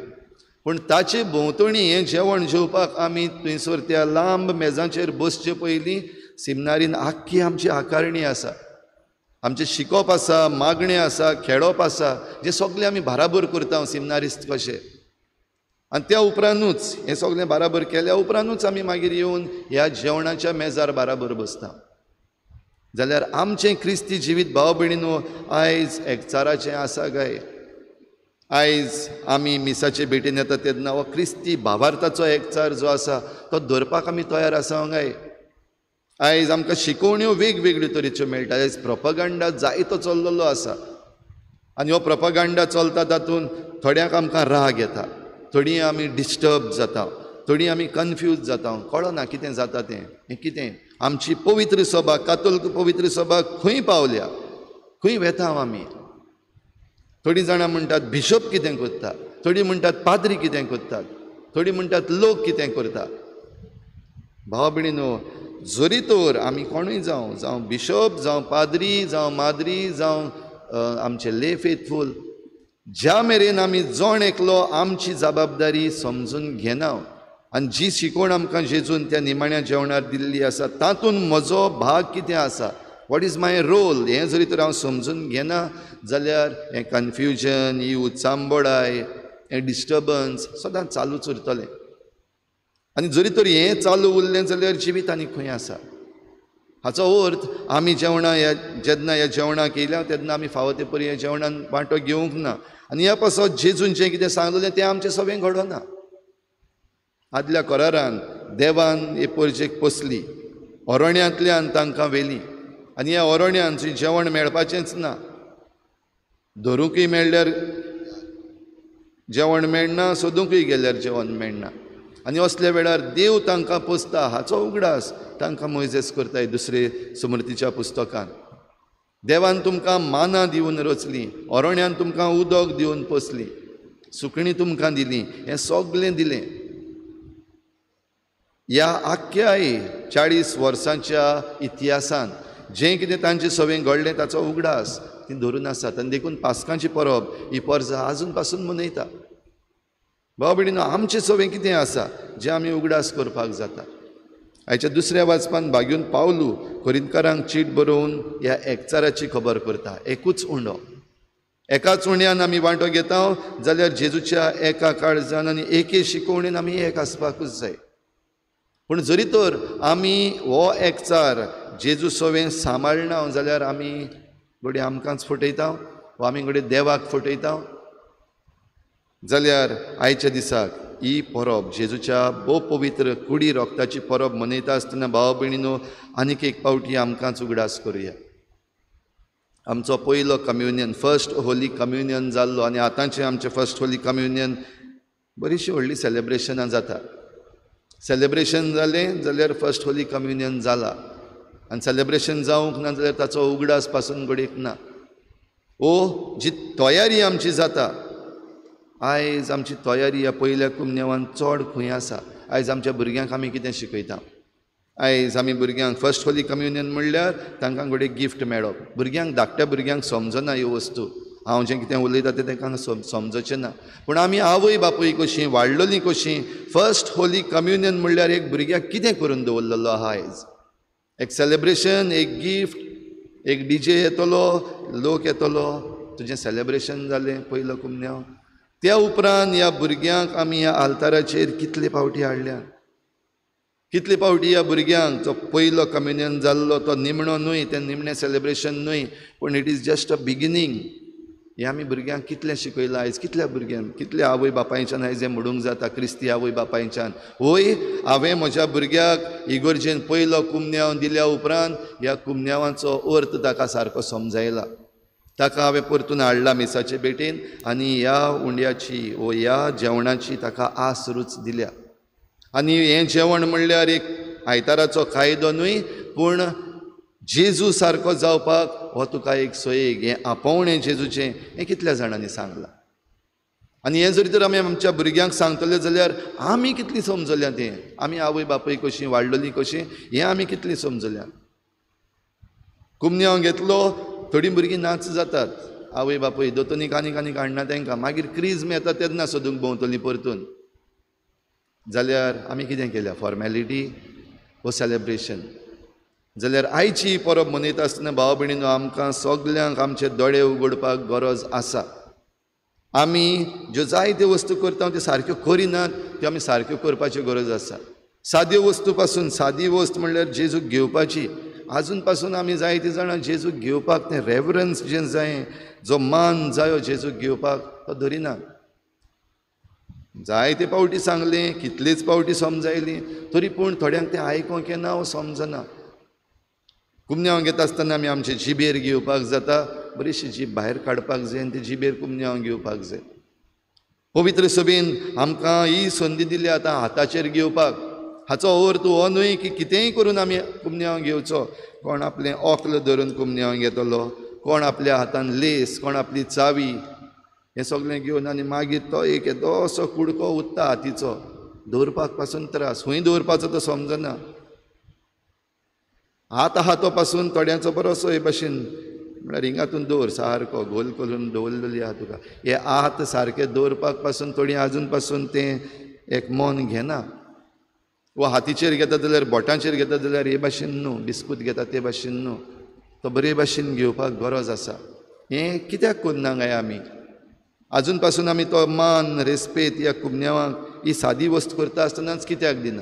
पूण ताचे भोंवतणी हें जेवण जेवपाक आमी थंयसर त्या लांब मेजांचेर बसचे पयलीं सिमनारीन आख्खी आमची आकारणी आसा. आमचें शिकप आसा, मागणें आसा, खेळप आसा, जें सगलें आमी बाराबर करता सिमनारिस्त कशें. आनी त्या उपरांतूच हें सगलें बाराबर केल्या उपरांतूच आमी मागीर येवन ह्या जेवणाच्या मेजार बाराबर बसता. जाल्यार आमचें क्रिस्ती जिवीत भाव भयणीनो आयज एकचाराचें आसा काय? आयज आमी मिसाचे भेटेन येता तेन्ना हो क्रिस्ती भावार्थाचो एकचार जो आसा तो धरपाक आमी तयार आसा काय? आयज आमकां शिकोवण्यो वेगवेगळ्यो तरेच्यो मेळटा. आयज प्रोपगंडा जायतो चल्लेलो आसा आनी हो प्रोपगंडा चलता तातूंत थोड्यांक आमकां राग येता, थोडीं आमी डिस्टर्ब जाता, थोडीं आमी कन्फ्यूज जाता, कळना कितें जाता तें. हें कितें? आमची पवित्र सभा, कातोलीक पवित्र सभा खंय पावल्या, खंय वेता आमी? थोडीं जाणां म्हणटात बिशप कितें करता, थोडीं म्हणटात पाद्री कितें करतात, थोडीं म्हणटात लोक कितें करता. भाव भयणीनो, जरी तर आमी कोणूय जावं बिशप, जावं पाद्री, जावं माद्री, जावं आमचे ले फेथफूल, ज्या मेरेन आमी जोण एकलो आमची जबाबदारी समजून घेना आनी जी शिकोवण आमकां जेजून त्या निमाण्या जेवणार दिल्ली आसा तातूंत म्हजो भाग कितें आसा, वॉट इज माय रोल, हें जरी तर हांव समजून घेना जाल्यार हें कन्फ्युजन, ही उचांबडाय, हें डिस्टर्बन्स सदांच चालूच उरतलें. आनी जरी तर हें चालू उरलें जाल्यार जिवीत आनी खंय आसा. हाचो अर्थ आमी जेन्ना ह्या जेवणाक येयल्या तेन्ना आमी फावो ते परी ह्या जेवणान वांटो घेवंक ना. आनी ह्या पासत जेजून जें कितें सांगलेलें तें आमचें सगळें घडोना. आदल्या करारान देवान हे परजेक पोसली, अरण्यांतल्यान तांकां व्हेली आनी ह्या अरण्यांत जेवण मेळपाचेंच ना. धरूंकय मेळ्ळ्यार जेवण मेळना, सोदूंकय गेल्यार जेवण मेळना. आनी असल्या वेळार देव तांकां पोसता हाचो उगडास तांकां मोइजेस करताय दुसरे समृतीच्या पुस्तकान. देवान तुमकां माना दिवन रचली, अरण्यान तुमकां उदक दिवन पोसली, सुकणीं तुमकां दिलीं, हें सगलें दिलें. ह्या आख्ख्या 40 वर्सांच्या इतिहासान जें कितें तांचे सवें घडलें ताचो उगडास ती धरून आसात. आनी देखून पास्कांची परब ही पर्जा आजून पासून मनयता. भाव भयणीनो, आमचें सवें कितें आसा जें आमी उगडास करपाक जाता. आयच्या दुसऱ्या वाचपान भाग्यून पावलू कोरिंथकारांक चीट बरोवन ह्या एकचाराची खबर करता. एकूच उंडो, एकाच उंड्यान आमी वांटो घेता जाल्यार जेजूच्या एका काळजान आनी एके शिकोवणेन आमी एक आसपाकूच जाय. पूण जरी तर आमी हो एकचार जेजू सवें सांबाळना जाल्यार आमी घडये आमकांच फटयता वा आमी घडये देवाक फटयता. जाल्यार आयच्या दिसाक ही परब जेजूच्या भोव पवित्र कुडी रोगताची परब मनयता आसतना भाव भयणीनो आनीक एक फावटी आमकांच उगडास करुया. आमचो पयलो कम्युनियन, फर्स्ट होली कम्युनियन जाल्लो आनी आतांचें आमचें फर्स्ट होली कम्युनियन बरीचशी व्हडली सेलेब्रेशनां जाता. सेलेब्रेशन जालें जाल्यार फर्स्ट होली कम्युनियन जाला आनी सेलेब्रेशन जावंक ना जाल्यार ताचो उगडास पासून घडयेक ना. ओ जी तयारी आमची जाता, आयज आमची तयारी ह्या पयल्या कुमन्यावान चड खंय आसा. आयज आमच्या भुरग्यांक आमी कितें शिकयता? आयज आमी भुरग्यांक फर्स्ट होली कम्युनियन म्हणल्यार तांकां घडये गिफ्ट मेळप. भुरग्यांक धाकट्या भुरग्यांक समजना ह्यो वस्तू. हांव जें कितें उलयता तें तांकां समजचें ना. पूण आमी आवय बापूय कशीं वाडलेलीं कशीं फर्स्ट होली कम्युनियन म्हणल्यार एक भुरग्याक कितें करून दवरलेलो आहा. आयज एक सेलेब्रेशन, एक गिफ्ट, एक डीजे येतलो, लोक येतलो, तुजें सेलेब्रेशन जालें पयलो कुमन्याव. त्या उपरांत ह्या भुरग्यांक आमी ह्या आल्ताराचेर कितले फावटी हाडल्या, कितले फावटी ह्या भुरग्यांक जो पयलो कम्युनियन जाल्लो तो निमणो न्हय, तें निमणें सेलेब्रेशन न्हय, पूण it is just a beginning. हें आमी भुरग्यांक कितलें शिकयलां आयज, कितल्या भुरग्यांक, कितल्या आवय बापायच्यान आयज हें म्हणूंक जाता, क्रिस्ती आवय बापायच्यान, वय हांवें म्हज्या भुरग्याक इगर्जेन पयलो कुमन्यांव दिल्या उपरांत ह्या कुमन्यांवाचो अर्थ ताका सारको समजायला. ताका हांवें परतून हाडला मिसाचे भेटेन आनी ह्या उंड्याची वो ह्या जेवणाची ताका आस रूच दिल्या. आनी हें जेवण म्हणल्यार एक आयताराचो कायदो न्हय, पूण जेजू सारको जावपाक हो तुका एक सोयेक, हें आपोवणें जेजूचें हें कितल्या जाणांनी सांगलां. आनी हें जरी तर आमी आमच्या भुरग्यांक सांगतले जाल्यार आमी कितलीं समजल्यां तें, आमी आवय बापूय कशीं वाडलेलीं कशीं हें आमी कितलीं समजल्यां. कुमन्यांव घेतलो, थोडीं भुरगीं नाच जातात, आवय बापूय दोतोनी कानीक हाडना तांकां, मागीर क्रिस्म येता तेन्ना सोदूंक भोंवतलीं परतून. जाल्यार आमी कितें केल्या, फॉर्मेलिटी वो सेलेब्रेशन. जाल्यार आयची परब मनयता आसतना भाव भयणीनो आमकां सगल्यांक आमचे दोळे उगडपाक गरज आसा. आमी ज्यो जायत्यो वस्तू करता त्यो सारक्यो करिनात, त्यो आमी सारक्यो करपाची गरज आसा. साद्यो वस्तू पासून सादी वस्त म्हणल्यार जेजूक घेवपाची. आजून पासून आमी जायतीं जाणां जेजूक घेवपाक तें रेवरन्स जें जाय, जो मान जायो जेजूक घेवपाक तो धरिनात. जायते फावटी सांगलें, कितलेच फावटी समजायलीं, तरी पूण थोड्यांक तें आयकोंक येना वो समजना. कुमन्यांव घेता आसतना आमी आमचे जिबेर घेवपाक जाता, बरीशी जीब भायर काडपाक जाय आनी ती जिबेर कुमन्यांव घेवपाक जाय. पवित्र सभेन आमकां ही संदी दिली आतां हाताचेर घेवपाक. हाचो अर्थ हो न्हय की कितेंय करून आमी कुमन्यांव घेवचो. कोण आपलें ओकल धरून कुमन्यांव घेतलो, कोण आपल्या हातान लेस, कोण आपली चावी, हें सगळें घेवन आनी मागीर तो एक येदोसो कुडको उत्ता हातीचो, दवरपाक पासून त्रास, खंय दवरपाचो तो समजना. हात आहा तो पासून थोड्यांचो बरोसो हे भाशेन म्हळ्यार हिंगातून दवर सारको गोल करून दवरलेली आहा तुका. हे हात सारके दवरपाक पासून थोडीं आजून पासून तें एक मन घेना. वो हातीचेर घेता जाल्यार बोटांचेर घेता जाल्यार हे भाशेन न्हू, बिस्कूट घेता ते भाशेन न्हू, तो बरे भाशेन घेवपाक गरज आसा. हें कित्याक करना काय आमी? आजून पासून आमी तो मान रेस्पेत ह्या कुमन्यांवाक ही सादी वस्त करता आसतनाच कित्याक दिना?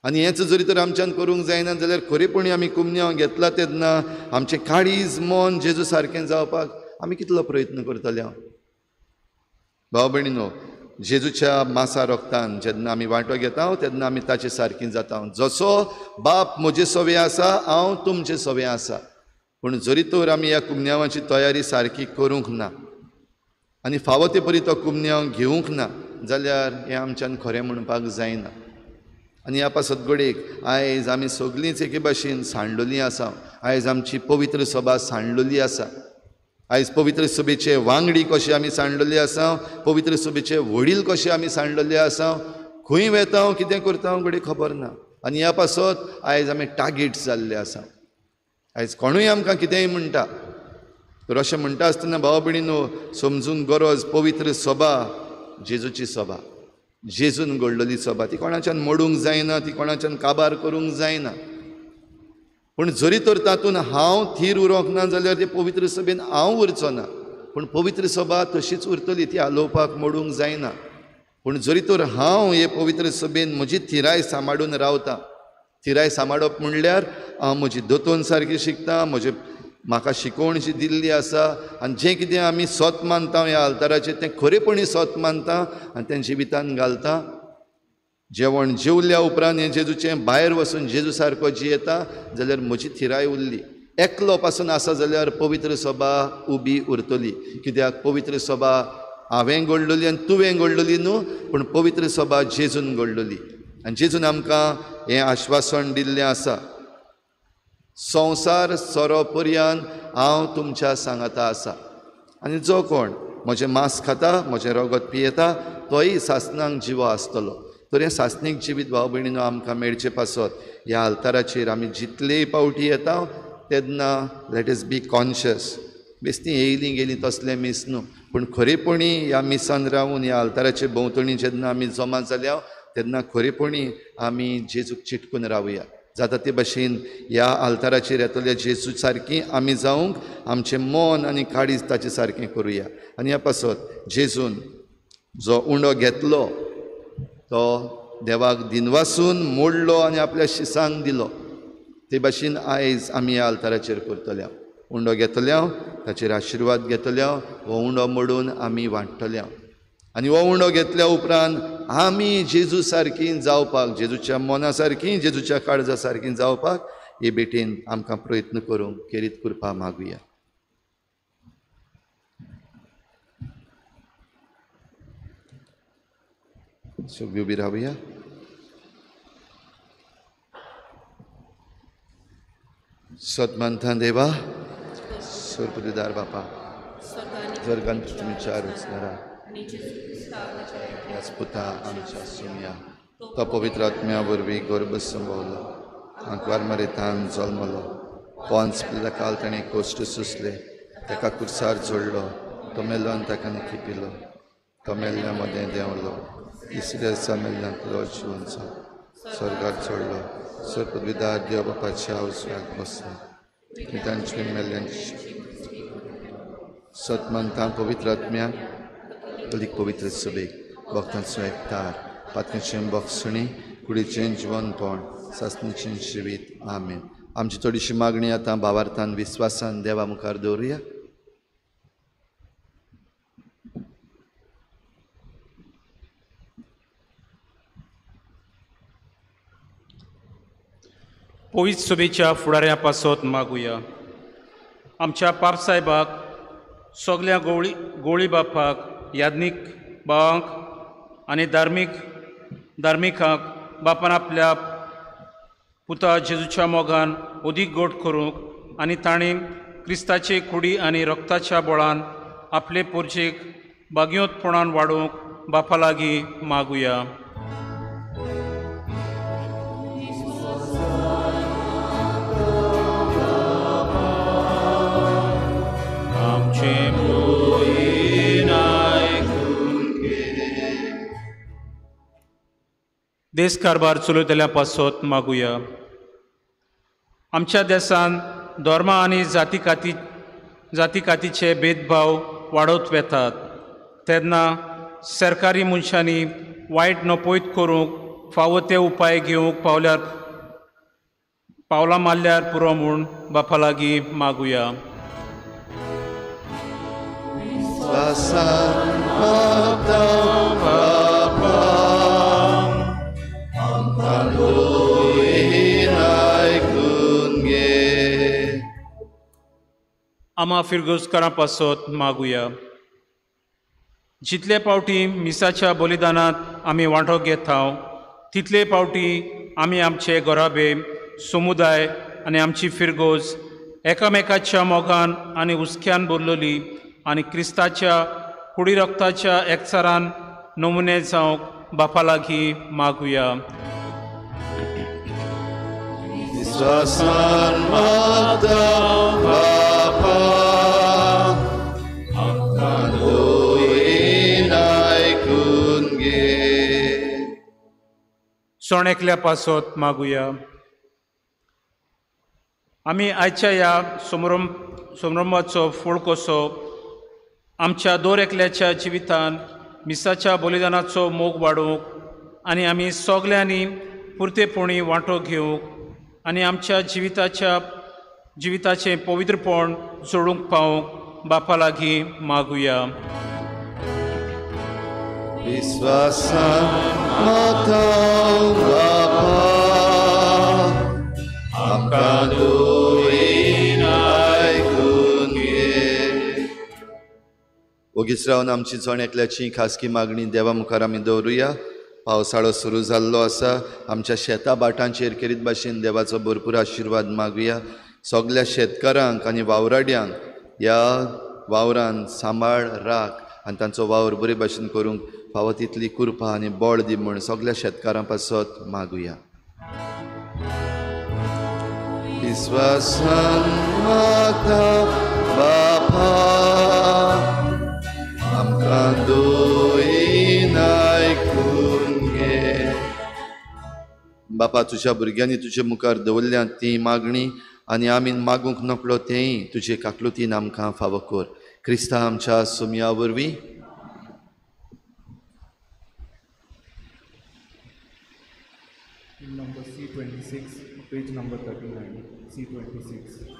आनी हेंच जरी तर आमच्यान करूंक जायना जाल्यार खरेपणी आमी कुमन्यांव घेतला तेन्ना आमचें काळीज मन जेजू सारकें जावपाक आमी कितलो प्रयत्न करतले? भाव भयणीनो, जेजूच्या मासा रोगतान जेन्ना आमी वांटो घेता तेन्ना आमी ताचे सारकीं जाता. जसो बाप म्हजे सवे आसा, हांव तुमचे सवे आसा. पूण जरी तर आमी ह्या कुमन्यांवाची तयारी सारकी करूंक ना आनी फावो ते परी तो कुमन्यांव घेवंक ना जाल्यार हें आमच्यान खरें म्हणपाक जायना. आनी ह्या पासत घडयेक आयज आमी सगळींच एके भाशेन सांडलोलीं आसा. आयज आमची पवित्र सभा सांडलोली आसा. आयज पवित्र सभेचे वांगडी कशे आमी सांडलेले आसा, पवित्र सभेचे वडील कशे आमी सांडलेले आसा, खंय वेता कितें करता घडये खबर ना. आनी ह्या पासत आयज आमी टार्गेट जाल्ले आसा. आयज कोणूय आमकां कितेंय म्हणटा, तर अशें म्हणटा आसतना भाव भयणीनो समजूंक गरज, पवित्र सभा जेजूची सभा, जेजून घडलेली सभा. ती कोणाच्यान मोडूंक जायना, ती कोणाच्यान काबार करूंक जायना. पूण जरी तर तातूंत हांव थीर उरोंक ना जाल्यार ते पवित्र सभेन हांव उरचो ना. पूण पवित्र सभा तशीच उरतली, ती हालोवपाक मोडूंक जायना. पूण जरी तर हांव हे पवित्र सभेन म्हजी थिराय सांबाळून रावता, थिराय सांबाळप म्हणल्यार हांव म्हजी दोतोन सारकी शिकता, म्हाका शिकोवण जी दिल्ली आसा आनी जें कितें आमी सत मानता ह्या आल्ताराचेर तें खरेपणी सत मानता आनी तें जिवितान घालता. जेवण जेवल्या उपरांत हें जेजूचें भायर वचून जेजू सारको जियेता जाल्यार म्हजी थिराय उरली. एकलो पासून आसा जाल्यार पवित्र सभा उबी उरतली. कित्याक पवित्र सभा हांवें घडलेली आनी तुवें घडलेली न्हू, पूण पवित्र सभा जेजून घडलेली. आनी जेजून आमकां हें आश्वासन दिल्लें आसा, संवसार सोरो पर्यंत हांव तुमच्या सांगाता आसा. आनी जो कोण म्हजें मांस खाता, म्हजें रगत पियेता, तोय सासणांक जिवो आसतलो. तर हें सासणीक जिवीत भाव भयणीनो आमकां मेळचे पासत ह्या आल्ताराचेर आमी जितलेय पावटी येता तेन्ना लेट अस बी कॉन्शियस. बेश्टी येयलीं गेलीं तसलें मीस न्हू, पूण खरेपणी ह्या मिसान रावून ह्या आल्ताराचे भोंवतणी जेन्ना आमी जमा जाल्या तेन्ना खरेपणी आमी जेजूक चिटकून रावया. जाता ते भाशेन ह्या आल्ताराचेर येतल्या जेजू सारकीं आमी जावंक आमचें मन आनी काळीज ताचे सारकें करुया. आनी ह्या पासत जेजून जो उंडो घेतलो तो देवाक दिनवासून मोडलो आनी आपल्या शिसांक दिलो ते भाशेन आयज आमी ह्या आल्ताराचेर करतल्या उंडो घेतल्या ताचेर आशिर्वाद घेतल्या हो उंडो मोडून आमी वांट्टल्या आनी हो उंडो घेतल्या उपरांत आमी जेजू सारकीं जावपाक जेजूच्या मना सारकीं जेजूच्या काळजा सारकीं जावपाक हे बेटेन आमकां प्रयत्न करूंक खेरीत कृपा मागुया. सगळीं उबी रावया. सतमंथा देवा सुरपदीदार बापा जरगान तुमी चार वचनारा ह्याच पुता आमच्या सुम्या तो पवित्र आत्म्या वरवीं गर्भ संभवलो आंकवार मरेतान जल्मलो पोंच काल ताणें कोश्ट सुसले ताका कुर्सार जोडलो तो मेलो आनी ताका निखिपिलो तो मेल्ल्या मदें देंवलो तिसऱ्या दिसा मेल्ल्यांतलो जिवनचो स्वर्गाक चडलो सुरपदवीदार देव बापाच्या उजव्याक बसलो तांचे मेल्ल्यांची सतमंता पवित्र आत्म्याक कलीक पवित्र सभेक भक्तांचो एकठार पातकेचें भोगसणी कुडीचें जिवनपण सासणेचें जिवीत आमेन. आमची थोडीशी मागणी आतां भावार्थान विस्वासान देवा मुखार दवरुया. पवित्र सभेच्या फुडाऱ्या पासत मागुया. आमच्या पाप साहेबाक सगल्या गोळी बापाक याज्ञीक भावांक आनी धार्मिकांक बापान आपल्या पुता जेजूच्या मोगान अदीक गोड करूंक आनी तांणी क्रिस्ताचे कुडी आनी रक्ताच्या बळान आपले पोरचेक बागयोतपणान वाडोवंक बापा लागीं मागुया. देश कारभार चलयतल्या पासत मागुया. आमच्या देशान धर्मा आनी जाती कातीचे भेदभाव वाडत वेतात तेन्ना सरकारी मनशांनी वायट नपयत करूंक फावो ते उपाय घेवंक पावलां मारल्यार पुरो म्हूण बापा लागीं मागुया. आमा फिरगोजकारां पासत मागुया. जितले पावटी मिसाच्या बलिदानांत आमी वांटो घेता तितले पावटी आमी आमचे घराबे समुदाय आनी आमची फिरगोज एकामेकाच्या मोगान आनी उस्क्यान भरलेली आनी क्रिस्ताच्या कुडी रक्ताच्या एकचारान नमुने जावंक बापा लागीं मागुया. विश्वासान मागता बापा आमकां दोयेन आयकून घे. सण एकल्या पासत मागुया. आमी आयच्या ह्या समारंभाचो फळ कसो आमच्या दर एकल्याच्या जिवितान मिसाच्या बलिदानाचो मोग वाडोवंक आनी आमी सगल्यांनी पुर्तेपणी वांटो घेवंक आनी आमच्या जिविताचें पवित्रपण जोडूंक पावंक बापा लागीं मागुया. विश्वासान मागता बापा आमकां दोयेन आयकून घे. ओगीच रावन आमची जण एकल्याची खासगी मागणी देवा मुखार आमी दवरुया. पावसाळो सुरू जाल्लो आसा. आमच्या शेता बाटांचेर खेरीत भाशेन देवाचो भरपूर आशिर्वाद मागुया. सगल्या शेतकारांक आनी वावराड्यांक ह्या वावरान सांबाळ राख आनी तांचो वावर बरे भाशेन करूंक फावो तितली कृपा आनी बळ दी म्हूण सगल्या शेतकारां पासत मागुया. विश्वासान मागता बापा आमकां दोयेन आयकून घे. बापा तुज्या भुरग्यांनी तुजे मुखार दवरल्या ती मागणी आनी आमी मागूंक नकळो तेंय तुजे काकलुतीन आमकां फावो कर. क्रिस्ता आमच्या सुमया वरवीं In number C26, page number 39, C26.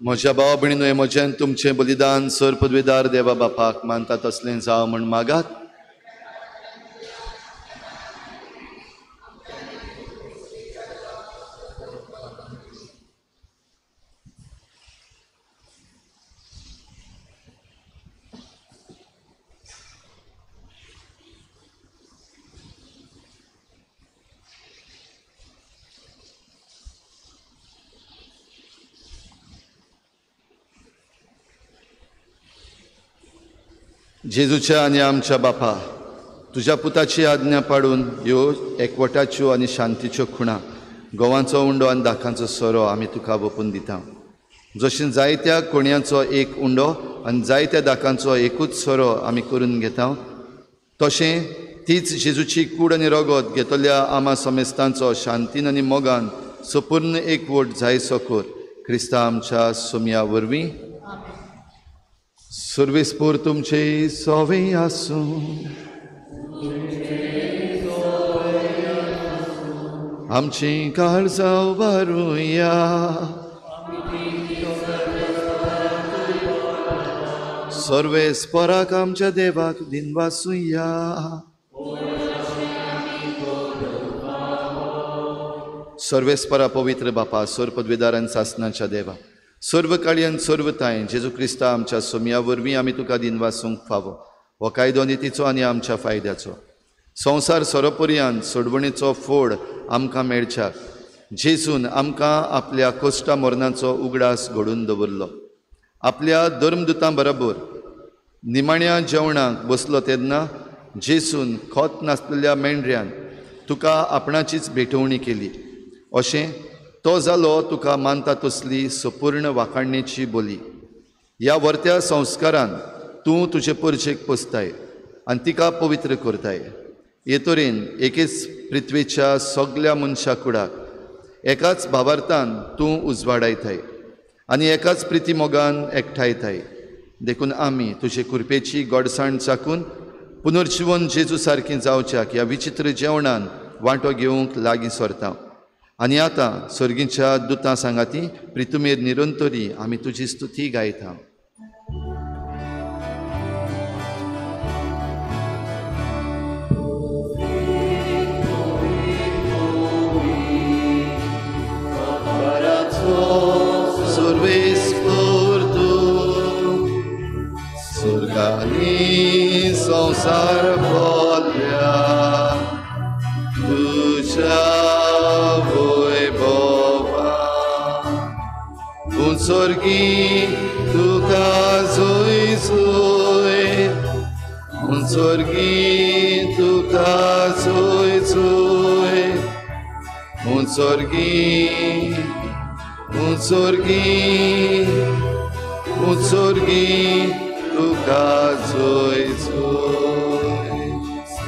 म्हज्या भावा भयणीनो, हे म्हजें तुमचें बलिदान सर पदवेदार देवा बापाक मानता तसलें जावं म्हण मागात. जेजूच्या आनी आमच्या बापा, तुज्या पुताची आज्ञा पाडून ह्यो एकवटाच्यो आनी शांतीच्यो खुणा, गोवांचो उंडो आनी दाखांचो सोरो आमी तुका ओपून दिता. जशें जायत्या कोणयांचो एक उंडो आनी जायत्या दाखांचो एकूच सोरो आमी करून घेता, तशें तीच जेजूची कूड आनी रगत घेतल्या आमा समेस्तांचो शांतीन आनी मोगान संपूर्ण एकवट जायसो कर. क्रिस्ता आमच्या सोमया वरवीं. सर्वेस्पोर तुमचे सोवे आसूं. आमची काळजां उबारुया. सर्वेस्पोराक आमच्या देवाक दिनवासुया. सर्वेस्परा पवित्र बापा, सर पदवेदारान सासनाच्या देवा, सर्व काळयेन सर्व ताय जेजू क्रिस्ता आमच्या सोमया वरवीं आमी तुका दिनवासूंक फावो. हो कायदो नितीचो आनी आमच्या फायद्याचो. संवसार सोरोपर्यंत सोडवणेचो फोड आमकां मेळच्याक जेजून आमकां आपल्या कोश्टा मरणाचो उगडास घडोवन दवरलो. आपल्या धर्मदुतां बरोबर निमाण्या जेवणाक बसलो तेन्ना जेजून खोत नासलेल्या मेंढऱ्यान तुका आपणाचीच भेटवणी केली. अशें तो जालो तुका मानता तसली संपूर्ण वाखाणणेची बोली. ह्या वर्त्या संस्कारान तूं तुजे परचेक पोसताय आनी तिका पवित्र करताय. हे तरेन एकेच पृथ्वीच्या सगल्या मनशा कुडाक एकाच भावार्थान तूं उजवाडायताय आनी एकाच प्रिती मोगान एकठायताय. देखून आमी तुजे कृपेची गोडसाण चाकून पुनर्जीवन जेजू सारकीं जावच्याक ह्या विचित्र जेवणान वांटो घेवंक लागीं सरता. आनी आतां सर्गीच्या दुतां सांगाती प्रितुमेर निरंतरी आमी तुजी स्तुती गायता. सर्वेस्पोर तूं सुर्गांनी संसार भोल्या तुज्या Unsorgi tuka zoi zoi, unsorgi tuka zoi zoi, unsorgi, unsorgi, unsorgi tuka zoi zoi.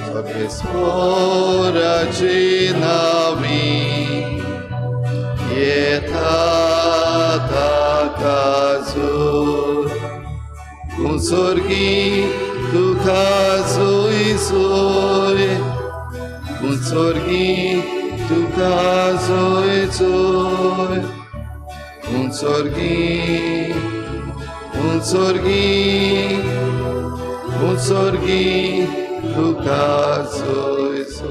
Sobespora cinavi, Takazur, unsorgi tuka zoi zoi, unsorgi tuka zoi zoi, unsorgi, unsorgi, मुसोर्गी तुका सोयसो.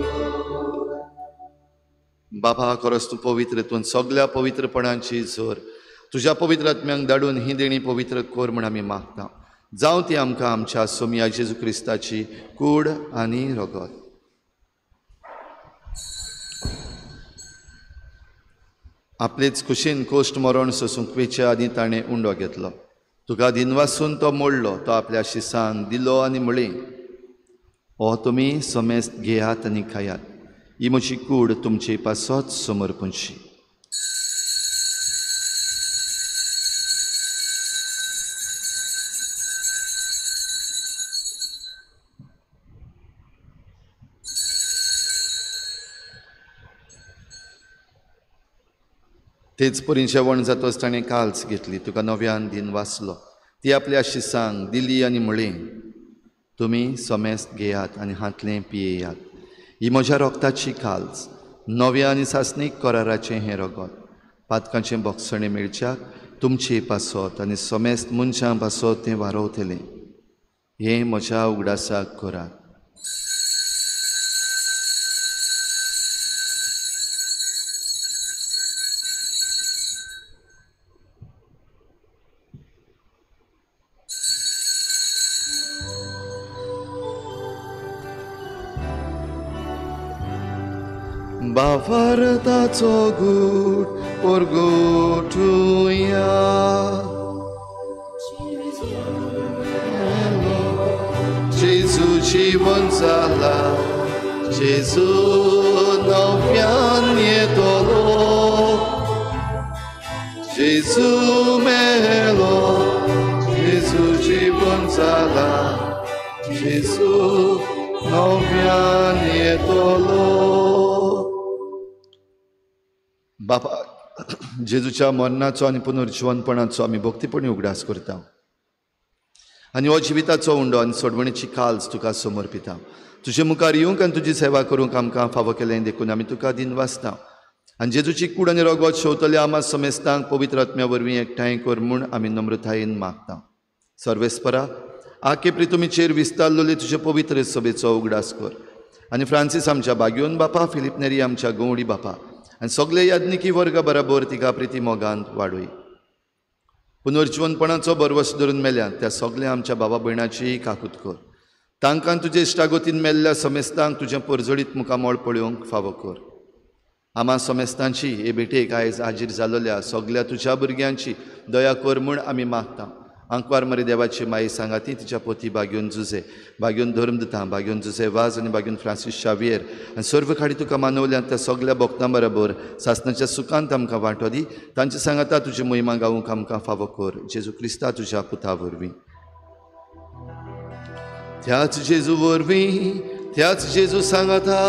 बापा खरोच तूं पवित्र, तूं सगळ्या पवित्रपणाची जोर तुज्या पवित्र आत्म्यांक धाडून ही देणी पवित्र कोर म्हण आमी मागता. जावं ती आमकां आमच्या सोमया जेजू क्रिस्ताची कूड आनी रगत. आपलेच कुशीन कोश्ट मरण सोसूंक वेच्या आदी ताणें उंडो घेतलो. तुका दिनवासून तो मोडलो, तो आपल्या शिसान दिलो आनी म्हळें, हो तुमी समेस्त घेयात आनी खायात, ही म्हजी कूड तुमचे पासत समर्पणशी. तेच परीन जेवण जातच ताणें काल्स घेतली, तुका नव्यान दिन वाचलो, ती आपल्या शिसांक दिली आनी म्हळें, तुमी समेस्त घेयात आनी हातलें पियेयात, ही म्हज्या रोगताची काल्स, नव्या आनी सासणीक कराराचें हें रगत, पातकांचें बोगसणें मेळच्याक तुमचे पासत आनी समेस्त मनशां पासत तें वारवतलें. हें म्हज्या उगडासाक करात. बावारताचो गूट परगोटुया. जेजू जीवन जाला, जेजू नव्यान येतलो, जेजू मेलो, जेजू जीवन जाला, जेजू नव्यान येतलो. बापा जेजूच्या मरणाचो आनी पुनर्जीवनपणाचो आमी भक्तीपणी उगडास करता आनी हो जिविताचो उंडो आनी सोडवणेची काल्स तुका समर्पिता. तुजे मुखार येवंक आनी तुजी सेवा करूंक आमकां फावो केलें देखून आमी तुका दिन वाचता. आनी जेजूची कूड आनी रगत शेवतले आमा समेस्तांक पवित्र आत्म्या वरवीं एकठांय कर म्हूण आमी नम्रतायेन मागता. सर्वेस्परा आखे प्रितुमीचेर विस्तारलेले तुजे पवित्र सभेचो उगडास कर. आनी फ्रांसीस आमच्या बागयोन बापा, फिलीप नेरी आमच्या गवडी बापा आनी सगळे याज्ञिकी वर्ग बराबर तिका प्रिती मोगांत वाडय. पुनर्जीवनपणाचो बरवस धरून मेल्यात त्या सगळ्या आमच्या बाबा भयणाची काकूत कर. तांकां तुजे इश्टागोतीन मेल्ल्या समेस्तांक तुजें परजडीत मुखामोळ पळोवंक फावो कर. आमा समेस्तांची हे भेटेक आयज हाजीर जाल्ल्या सगळ्या तुज्या भुरग्यांची दया कर म्हूण आमी मागता. आंकवार मरे देवाची माई सांगाती तिच्या पोती बागयोन जुजे, बागयोन धर्मदता, बागयोन जुजे वाज आनी बागयोन फ्रांसीस शावियर आनी सर्व खाडी तुका मानवल्यात त्या सगळ्या भक्तां बरोबर सासणाच्या सुखांत आमकां वांटो दी. तांचे सांगाता तुजी महिमा गावूंक आमकां फावो कर. जेजू क्रिस्ता तुज्या पुता वरवीं. त्याच जेजू वरवीं, त्याच जेजू सांगाता,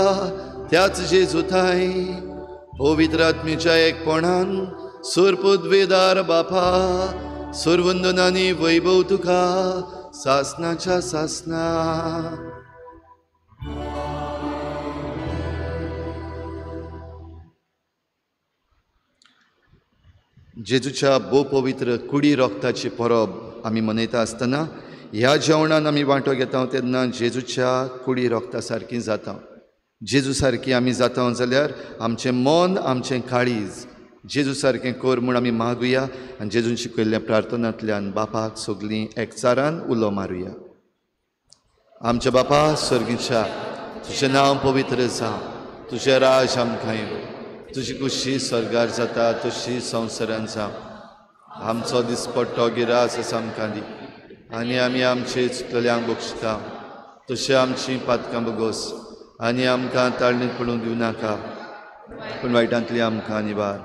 त्याच जेजू थाय पवित्र आत्मेच्या एकपणान सर्पद्वेदार बापा सर्वंदनानी वैभव तुका सासनाच्या सासना. जेजूच्या भोव पवित्र कुडी रोगताची परब आमी मनयता आसतना ह्या जेवणान आमी वांटो घेता तेन्ना जेजूच्या कुडी रोगता सारकी जाता. जेजू सारकी आमी जाता जाल्यार आमचें मन, आमचें काळीज जेजू सारकें कर म्हूण आमी मागुया आनी जेजून शिकयल्ल्या प्रार्थनांतल्यान बापाक सगळीं एकचारान उलो मारुया. आमच्या बापा सर्गीच्या, तुजें नांव पवित्र जावं, तुजें राज आमकां येवं, तुजी कुशी स्वर्गार जाता तशी संवसारान जावं. आमचो दिसपट्टो गिरास आसा आमकां दी आनी आमी आमचे चुकलेल्यांक बक्षिता तशें आमचीं पातकां बगोस आनी आमकां ताळणीत पडूंक दिवं नाका पूण वायटांतली आमकां निवार.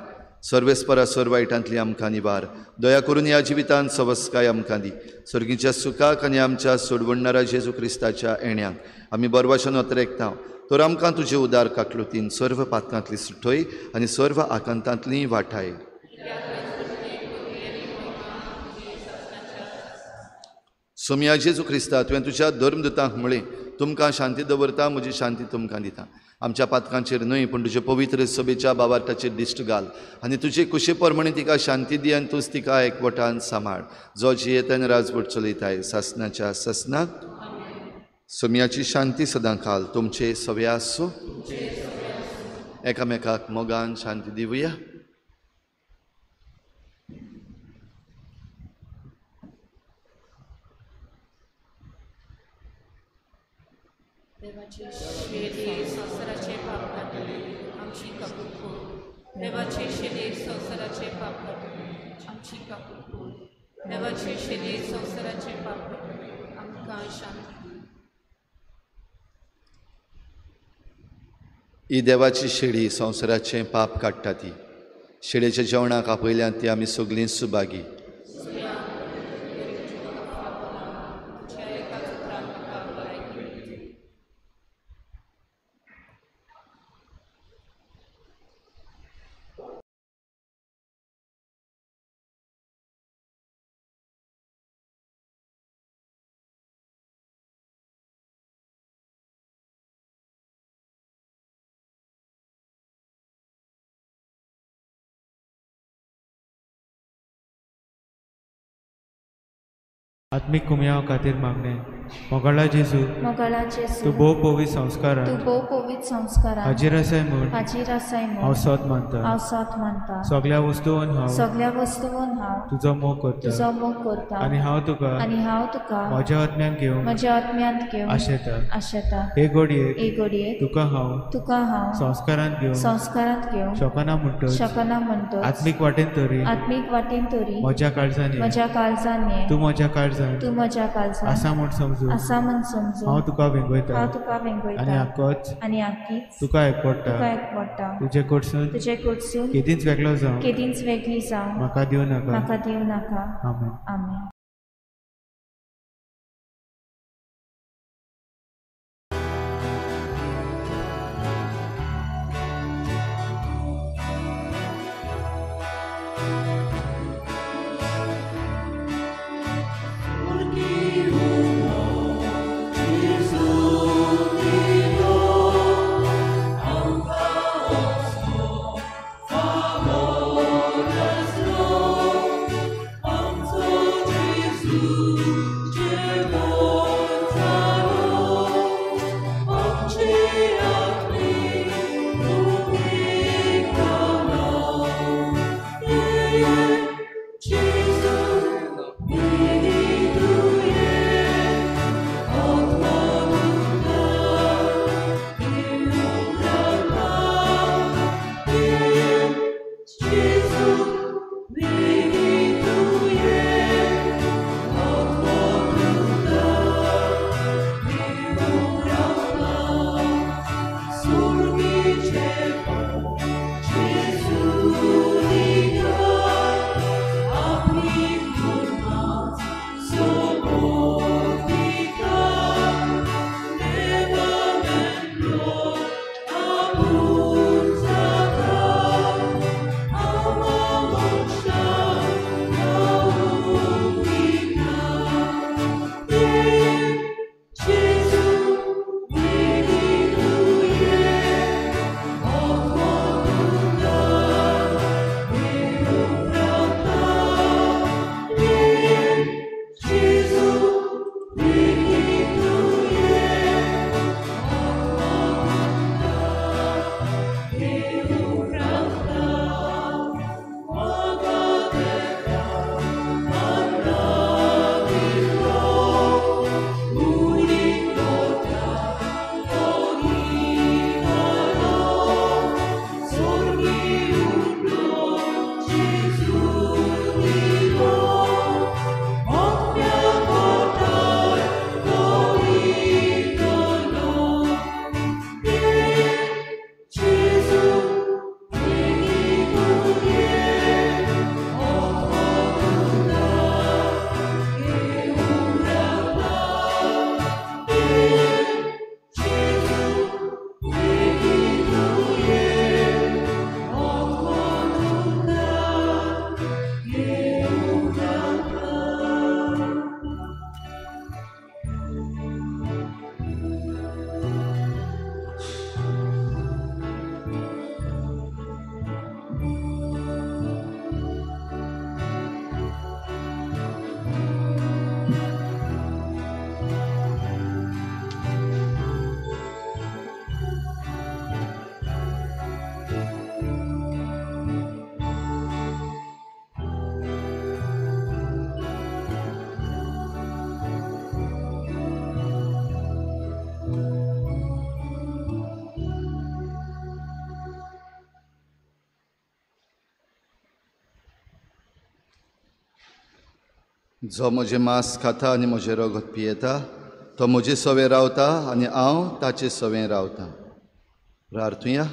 सर्वेस्परा सर्व वायटांतली आमकां निवार. दया करून ह्या जिवितान सवस्काय आमकां दी. सर्गीच्या सुखाक आनी आमच्या सोडवणणारा जेजू क्रिस्ताच्या येण्याक आमी बरवाशान वतरेकता. तर आमकां तुजे उदार काकलुतीन सर्व पातकांतली सुटय आनी सर्व आकांतांतली वाटाय. सोम्या जेजू क्रिस्ता तुवें तुज्या धर्मदूतांक म्हळें, तुमकां शांती दवरता, म्हजी शांती तुमकां दिता. आमच्या पातकांचेर न्हय पूण तुजे पवित्र सभेच्या बाबार्ताचेर दिश्ट घाल आनी तुजे कुशे परमणे तिका शांती दी आनी तूंच तिका एकवटान सांबाळ. जो जियेतान राजवट चलयताय सासनाच्या सासनाक सोम्याची शांती सदांकाल तुमचे सवे आसूं एकामेकाक मोगान शांती दिवया. देवाचे शेडे संसाराचे पाप काडले आमची कबूल कर. देवाचे शेडे संसाराचे पाप काडले आमची कबूल कर. देवाचे शेडे संसाराचे पाप काडले आमकां शांती. ही देवाची शेळी संवसाराचें पाप काडटा ती. शेळयेच्या जेवणाक आपयल्यांत ती आमी सगळीं सुभागी. आत्मिक कुमयाव खातीर मागणे. मोगाळा जेजू तूं भोव पवित संस्कारांत हाजीर आसाय म्हूण हांव सत मानता. सगळ्या वस्तूंत हांव तुजो मोग करता आनी हांव तुका म्हज्या आत्म्यांत घेवन आशेता. हे घडयेक तुका हांव संस्कारांत घेवन शकना म्हणटच आत्मीक वाटेन तरी म्हज्या काळजांनी तूं म्हज्या काळजांत आसा म्हूण समजून हांव तुका वेंगयता आनी आख्खीच तुका एकवडटा. तुजे कडसून केदींच वेगळी जावं म्हाका दिवं नाका. आमेन. जो म्हजें मांस खाता आनी म्हजें रगत पियेता तो म्हजे सवें रावता आनी हांव ताचे सवें रावतां. प्रार्थुया.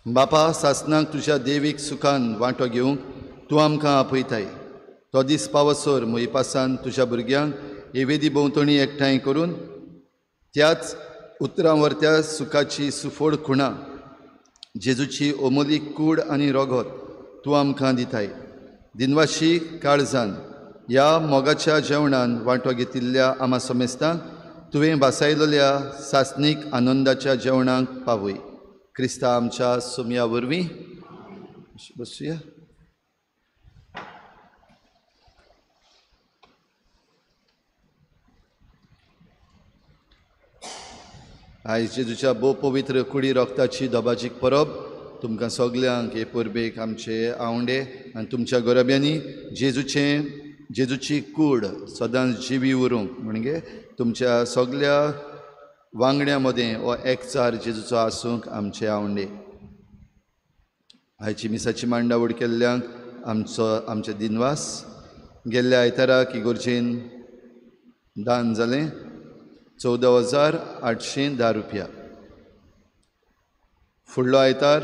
बापा, सासणाक तुज्या देवीक सुखान वांटो घेवंक तूं आमकां आपयताय. तो दीस पावसोर मोईपासान तुज्या भुरग्यांक हे वेदी भोंवतणी एकठांय करून त्याच उतरांवरत्या सुखाची सुफोड खुणां जेजूची ओमोलीक कूड आनी रगत तूं आमकां दिताय. दिनवाशी काळजान ह्या मोगाच्या जेवणान वांटो घेतिल्ल्या आमा समेस्तांक तुवें भासायलेल्या सासणीक आनंदाच्या जेवणाक पावय. क्रिस्ता आमच्या सुमया वरवीं. बसूया. आयज जेजूच्या भोव पवित्र कुडी रोगताची दोबाजीक परब तुमकां सगल्यांक हे परबेक आमचे आवंडे आनी तुमच्या गोरब्यांनी जेजूची कूड सदांच जिवी उरूंक म्हणजे तुमच्या सगल्या वांगड्यां मदें हो एकचार जेजूचो आसूंक आमचे आवंडे. आयची मिसाची मांडावळ केल्ल्यांक आमचे दिनवास गेल्ल्या आयताराक इगोर्जेन दान जालें 14,810 रुपया. फुडलो आयतार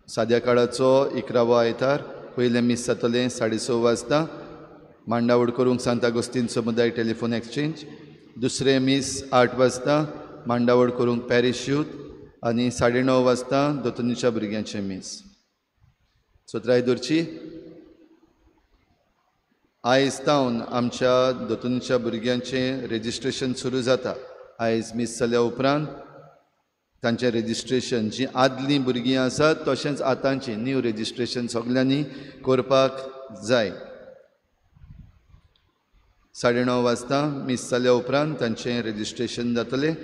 साद्या काळाचो 11वो आयतार पयलें मीस जातलें 6:30 वाजता मांडावळ करूंक सांत आगोस्तीन समुदाय टेलिफोन एक्सचेंज. दुसरें मीस 8 वाजता मांडावळ करूंक पॅरिश यूथ आनी 9:30 वाजता दोतोनीच्या भुरग्यांचें मीस. सत्राय दरची आयज तावन आमच्या दोतोनीच्या भुरग्यांचें रेजिस्ट्रेशन सुरू जाता. आयज मीस जाल्या उपरांत तांचें रेजिस्ट्रेशन जीं आदलीं भुरगीं आसात तशेंच आतांचीं न्यू रेजिस्ट्रेशन सगल्यांनी करपाक जाय. 9:30 वाजता मीस जाल्या उपरांत तांचें रेजिस्ट्रेशन जातलें.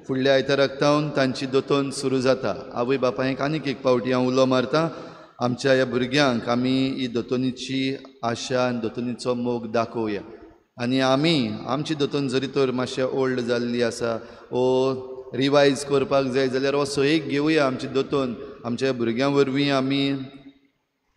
फुडल्या आयताराक तावन तांची दोतोन सुरू जाता. आवय बापायक आनीक एक फावटी हांव उलो मारतां. आमच्या ह्या भुरग्यांक आमी ही दोतोनीची आशा आनी दोतोनीचो मोग दाखोवया आनी आमची दोतोन जरी तर मातशें ओल्ड जाल्ली आसा ओ रिवायज करपाक जाय जाल्यार असो एक घेवया आमची दोतोन आमच्या भुरग्यां वरवीं आमी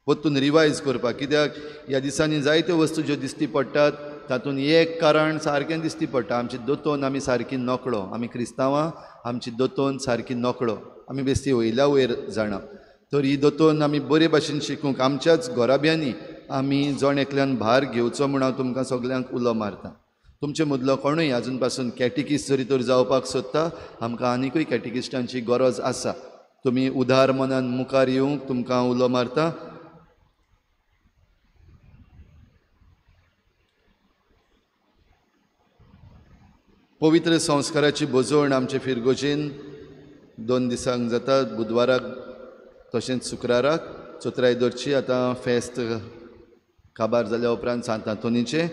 परतून रिवायज करपाक. कित्याक ह्या दिसांनी जायत्यो वस्तू ज्यो दिश्टी पडटात तातूंत एक कारण सारकें दिश्टी पडटा. आमची दोतोन आमी सारकी नकळो. आमी क्रिस्तांवां आमची दोतोन सारकी नकळो. आमी बेश्टी वयल्या वयर जाणा. तर ही दोतोन आमी बरे भाशेन शिकूंक आमच्याच घोराब्यांनी आमी जण एकल्यान भार घेवचो म्हूण हांव तुमकां सगल्यांक उलो मारतां. तुमचे मदलो कोणूय आजून पासून कॅटिकिस्ट जरी तर जावपाक सोदता आमकां आनिकूय कॅटिकिस्टांची गरज आसा. तुमी उदार मनान मुखार येवंक तुमकां उलो मारता. पवित्र संस्काराची बोजवण आमचे फिरगोजेन 2 दिसांक जाता. बुधवाराक तशेंच शुक्राराक. चोत्राय दरची आतां फेस्त काबार जाल्या उपरांत सांत आंतोनीचें.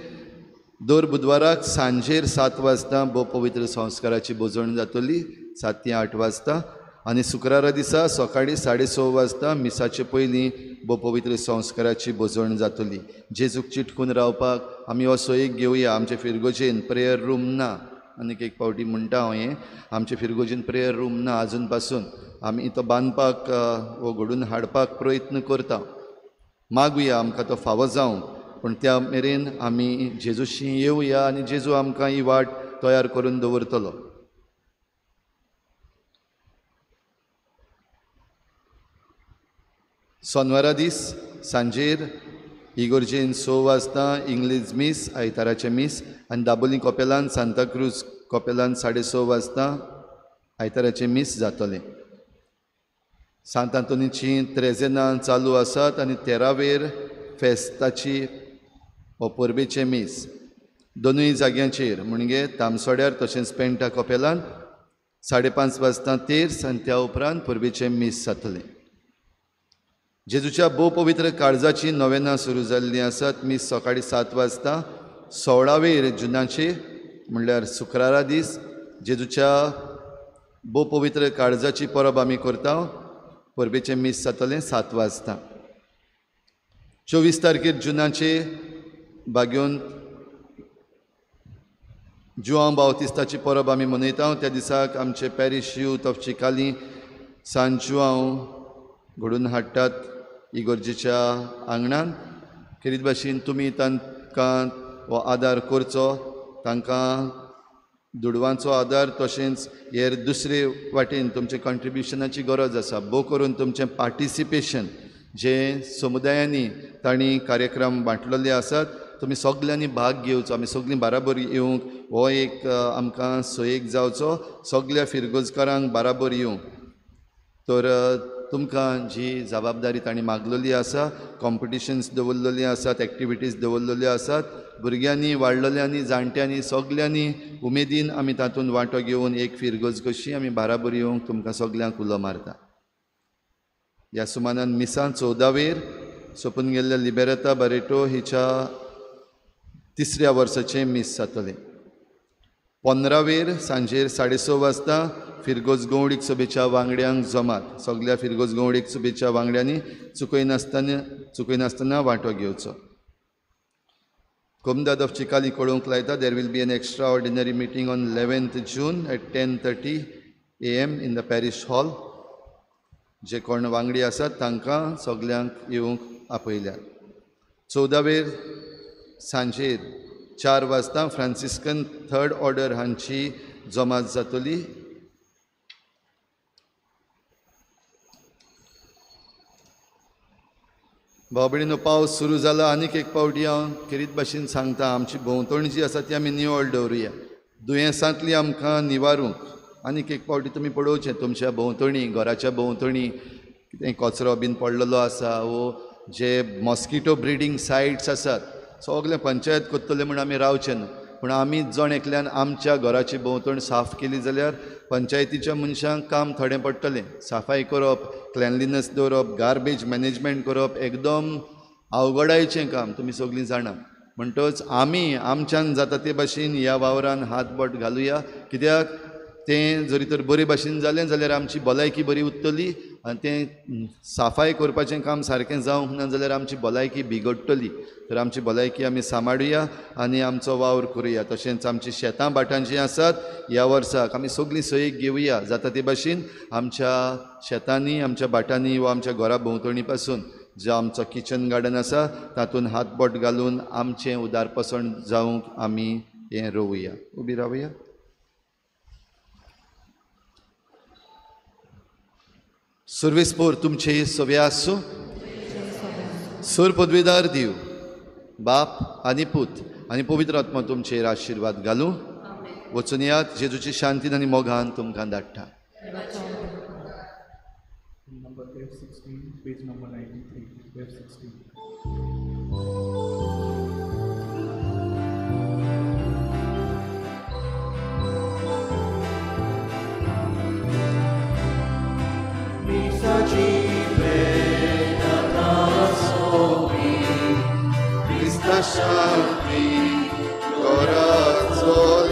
दर बुधवाराक सांजेर 7 वाजता भोव पवित्र संस्काराची बोजवण जातली 7 ते 8 वाजता आनी शुक्रारा दिसा सकाळीं 6:30 वाजता मिसाचे पयलीं भोव पवित्र संस्काराची बोजवण जातली. जेजूक चिटकून रावपाक आमी असो एक घेवया. आमचे फिरगोजेन प्रेयर रूम ना. आनीक एक फावटी म्हणटा हांव हें आमचे फिरगोजेन प्रेयर रूम ना आजून पासून. आमी तो बांदपाक वो घडून हाडपाक प्रयत्न करता. मागुया आमकां तो फावो जावं. पूण त्या मेरेन आमी जेजूशी येवया आनी जेजू आमकां ही वाट तयार करून दवरतलो. सोनवारा दीस सांजेर इगोर्जेन 6 वाजता इंग्लीज मीस आयताराचें मीस आनी दाबोलीं कॉपेलान सांताक्रूज कॉपेलान 6:30 वाजता आयताराचें मीस जातलें. सांत आंतोनीची त्रेजेनां चालू आसात आनी 13वेर फेस्ताची हो परबेचें मीस दोनूय जाग्यांचेर म्हणजे तामसोड्यार तशेंच पेंटा कॉपेलान 5:30 वाजता तेर्स आनी त्या उपरांत परबेचें मीस जातलें. जेजूच्या भोव पवित्र काळजाची नोवेनां सुरू जाल्लीं आसात. मीस सकाळीं 7 वाजता 16वेर जुनाचे म्हणल्यार शुक्रारा दीस जेजूच्या भोव पवित्र काळजाची परब आमी करता. परबेचें मीस जातलें 7 वाजता. 24 तारखेर जुनाचे बागेवन जुआंव बावतिस्ताची परब आमी मनयता. त्या दिसाक आमचे पॅरिश यूथ ऑफ चिकाली सांत जुआंव घडून हाडटात इगोर्जेच्या आंगणान खेरीत भाशेन तुमी तांकां हो आदार करचो, तांकां दुडवांचो आदार, तशेंच हेर दुसरे वाटेन तुमचे कॉन्ट्रिब्युशनाची गरज आसा. भोव करून तुमचें पार्टिसिपेशन जे समुदायांनी तांणी कार्यक्रम बांटलेले आसात, तुमी सगल्यांनी भाग घेवचो. आमी सगळीं बाराबर येवंक हो एक आमकां सयेक जावचो, सगल्या फिरगोजकारांक बाराबर येवंक. तर तुमकां जी जबाबदारी तांणी मागलेली आसा, कॉम्पिटिशन्स दवरलेली आसात, एक्टिविटीज दवरलेल्यो आसात, भुरग्यांनी, वाडलेल्यांनी, जाणट्यांनी सगल्यांनी उमेदीन आमी तातूंत वांटो घेवन एक फिरगोज कशी आमी बाराबर येवंक तुमकां सगल्यांक उलो मारता. ह्या सुमानान मिसां 14वेर सोंपून गेल्ल्या लिबेराता बारेटो हिच्या 3ऱ्या वर्साचें मीस जातलें. 15वेर सांजेर 6:30 वाजता फिरगोज गवडीक सभेच्या वांगड्यांक जमात. सगल्या फिरगोज गवडीक सभेच्या वांगड्यांनी चुकयनासतना वांटो घेवचो. कोमदाद ऑफ चिकाली कळोवंक लायता, there will be an extraordinary meeting on 11th June at 10:30 AM in the parish hall. जे कोण वांगडी आसात तांकां सगल्यांक येवंक आपयल्यात. 14वेर सांजेर 4 वाजता फ्रांसिस्कन 3rd ऑर्डर हांची जमात जातली. भाव भयणीनो, पावस सुरू जाला. आनीक एक पावटी हांव खेरीत भाशेन सांगता, आमची भोंवतणी जी आसा ती आमी निवळ दवरुया. दुयेंसांतली आमकां निवारूंक आनीक एक पावटी तुमी पळोवचें, तुमच्या भोंवतणी, घराच्या भोंवतणी कितें कचरो बीन पडलेलो आसा, वो जे मॉस्किटो ब्रिडींग सायट्स आसात, सगळे पंचायत करतले म्हण आमी रावचे न्हू. पूण आमी जण एकल्यान आमच्या घराची भोंवतण साफ केली जाल्यार पंचायतीच्या मनशांक काम थोडें पडटलें. साफाई करप, क्लेनलिनस दवरप, गार्बेज मॅनेजमेंट करप एकदम अवघडायचें काम, तुमी सगळीं जाणा. म्हणटच आमी आमच्यान जाता ते भाशेन ह्या वावरान हातबोट घालुया. कित्याक तें जरी तर बरे भाशेन जालें जाल्यार आमची भलायकी बरी उरतली, आनी तें साफाई करपाचें काम सारकें जावंक ना जाल्यार आमची भलायकी बिगडटली. तर आमची भलायकी आमी सांबाळुया आनी आमचो वावर करुया. तशेंच आमची शेतां भाटां जीं आसात ह्या वर्साक आमी सगळीं सयेक घेवया. जाता ते भाशेन आमच्या शेतांनी, आमच्या भाटांनी वा आमच्या घरा भोंवतणी पासून जो आमचो किचन गार्डन आसा तातूंत हातबोट घालून आमचें उदारपसण जावंक आमी हें रोवुया. उबी रावुया. सर्वेस्पोर तुमचे सवे आसूं. सर पदवीदार दिव, बाप आनी पूत आनी पवित्र आत्मा तुमचेर आशिर्वाद घालूं. वचून यात, जेजूची शांतीन आनी मोगान तुमकां धाडटा. Number F16, page number 93, F16. Krista Shanti, corazón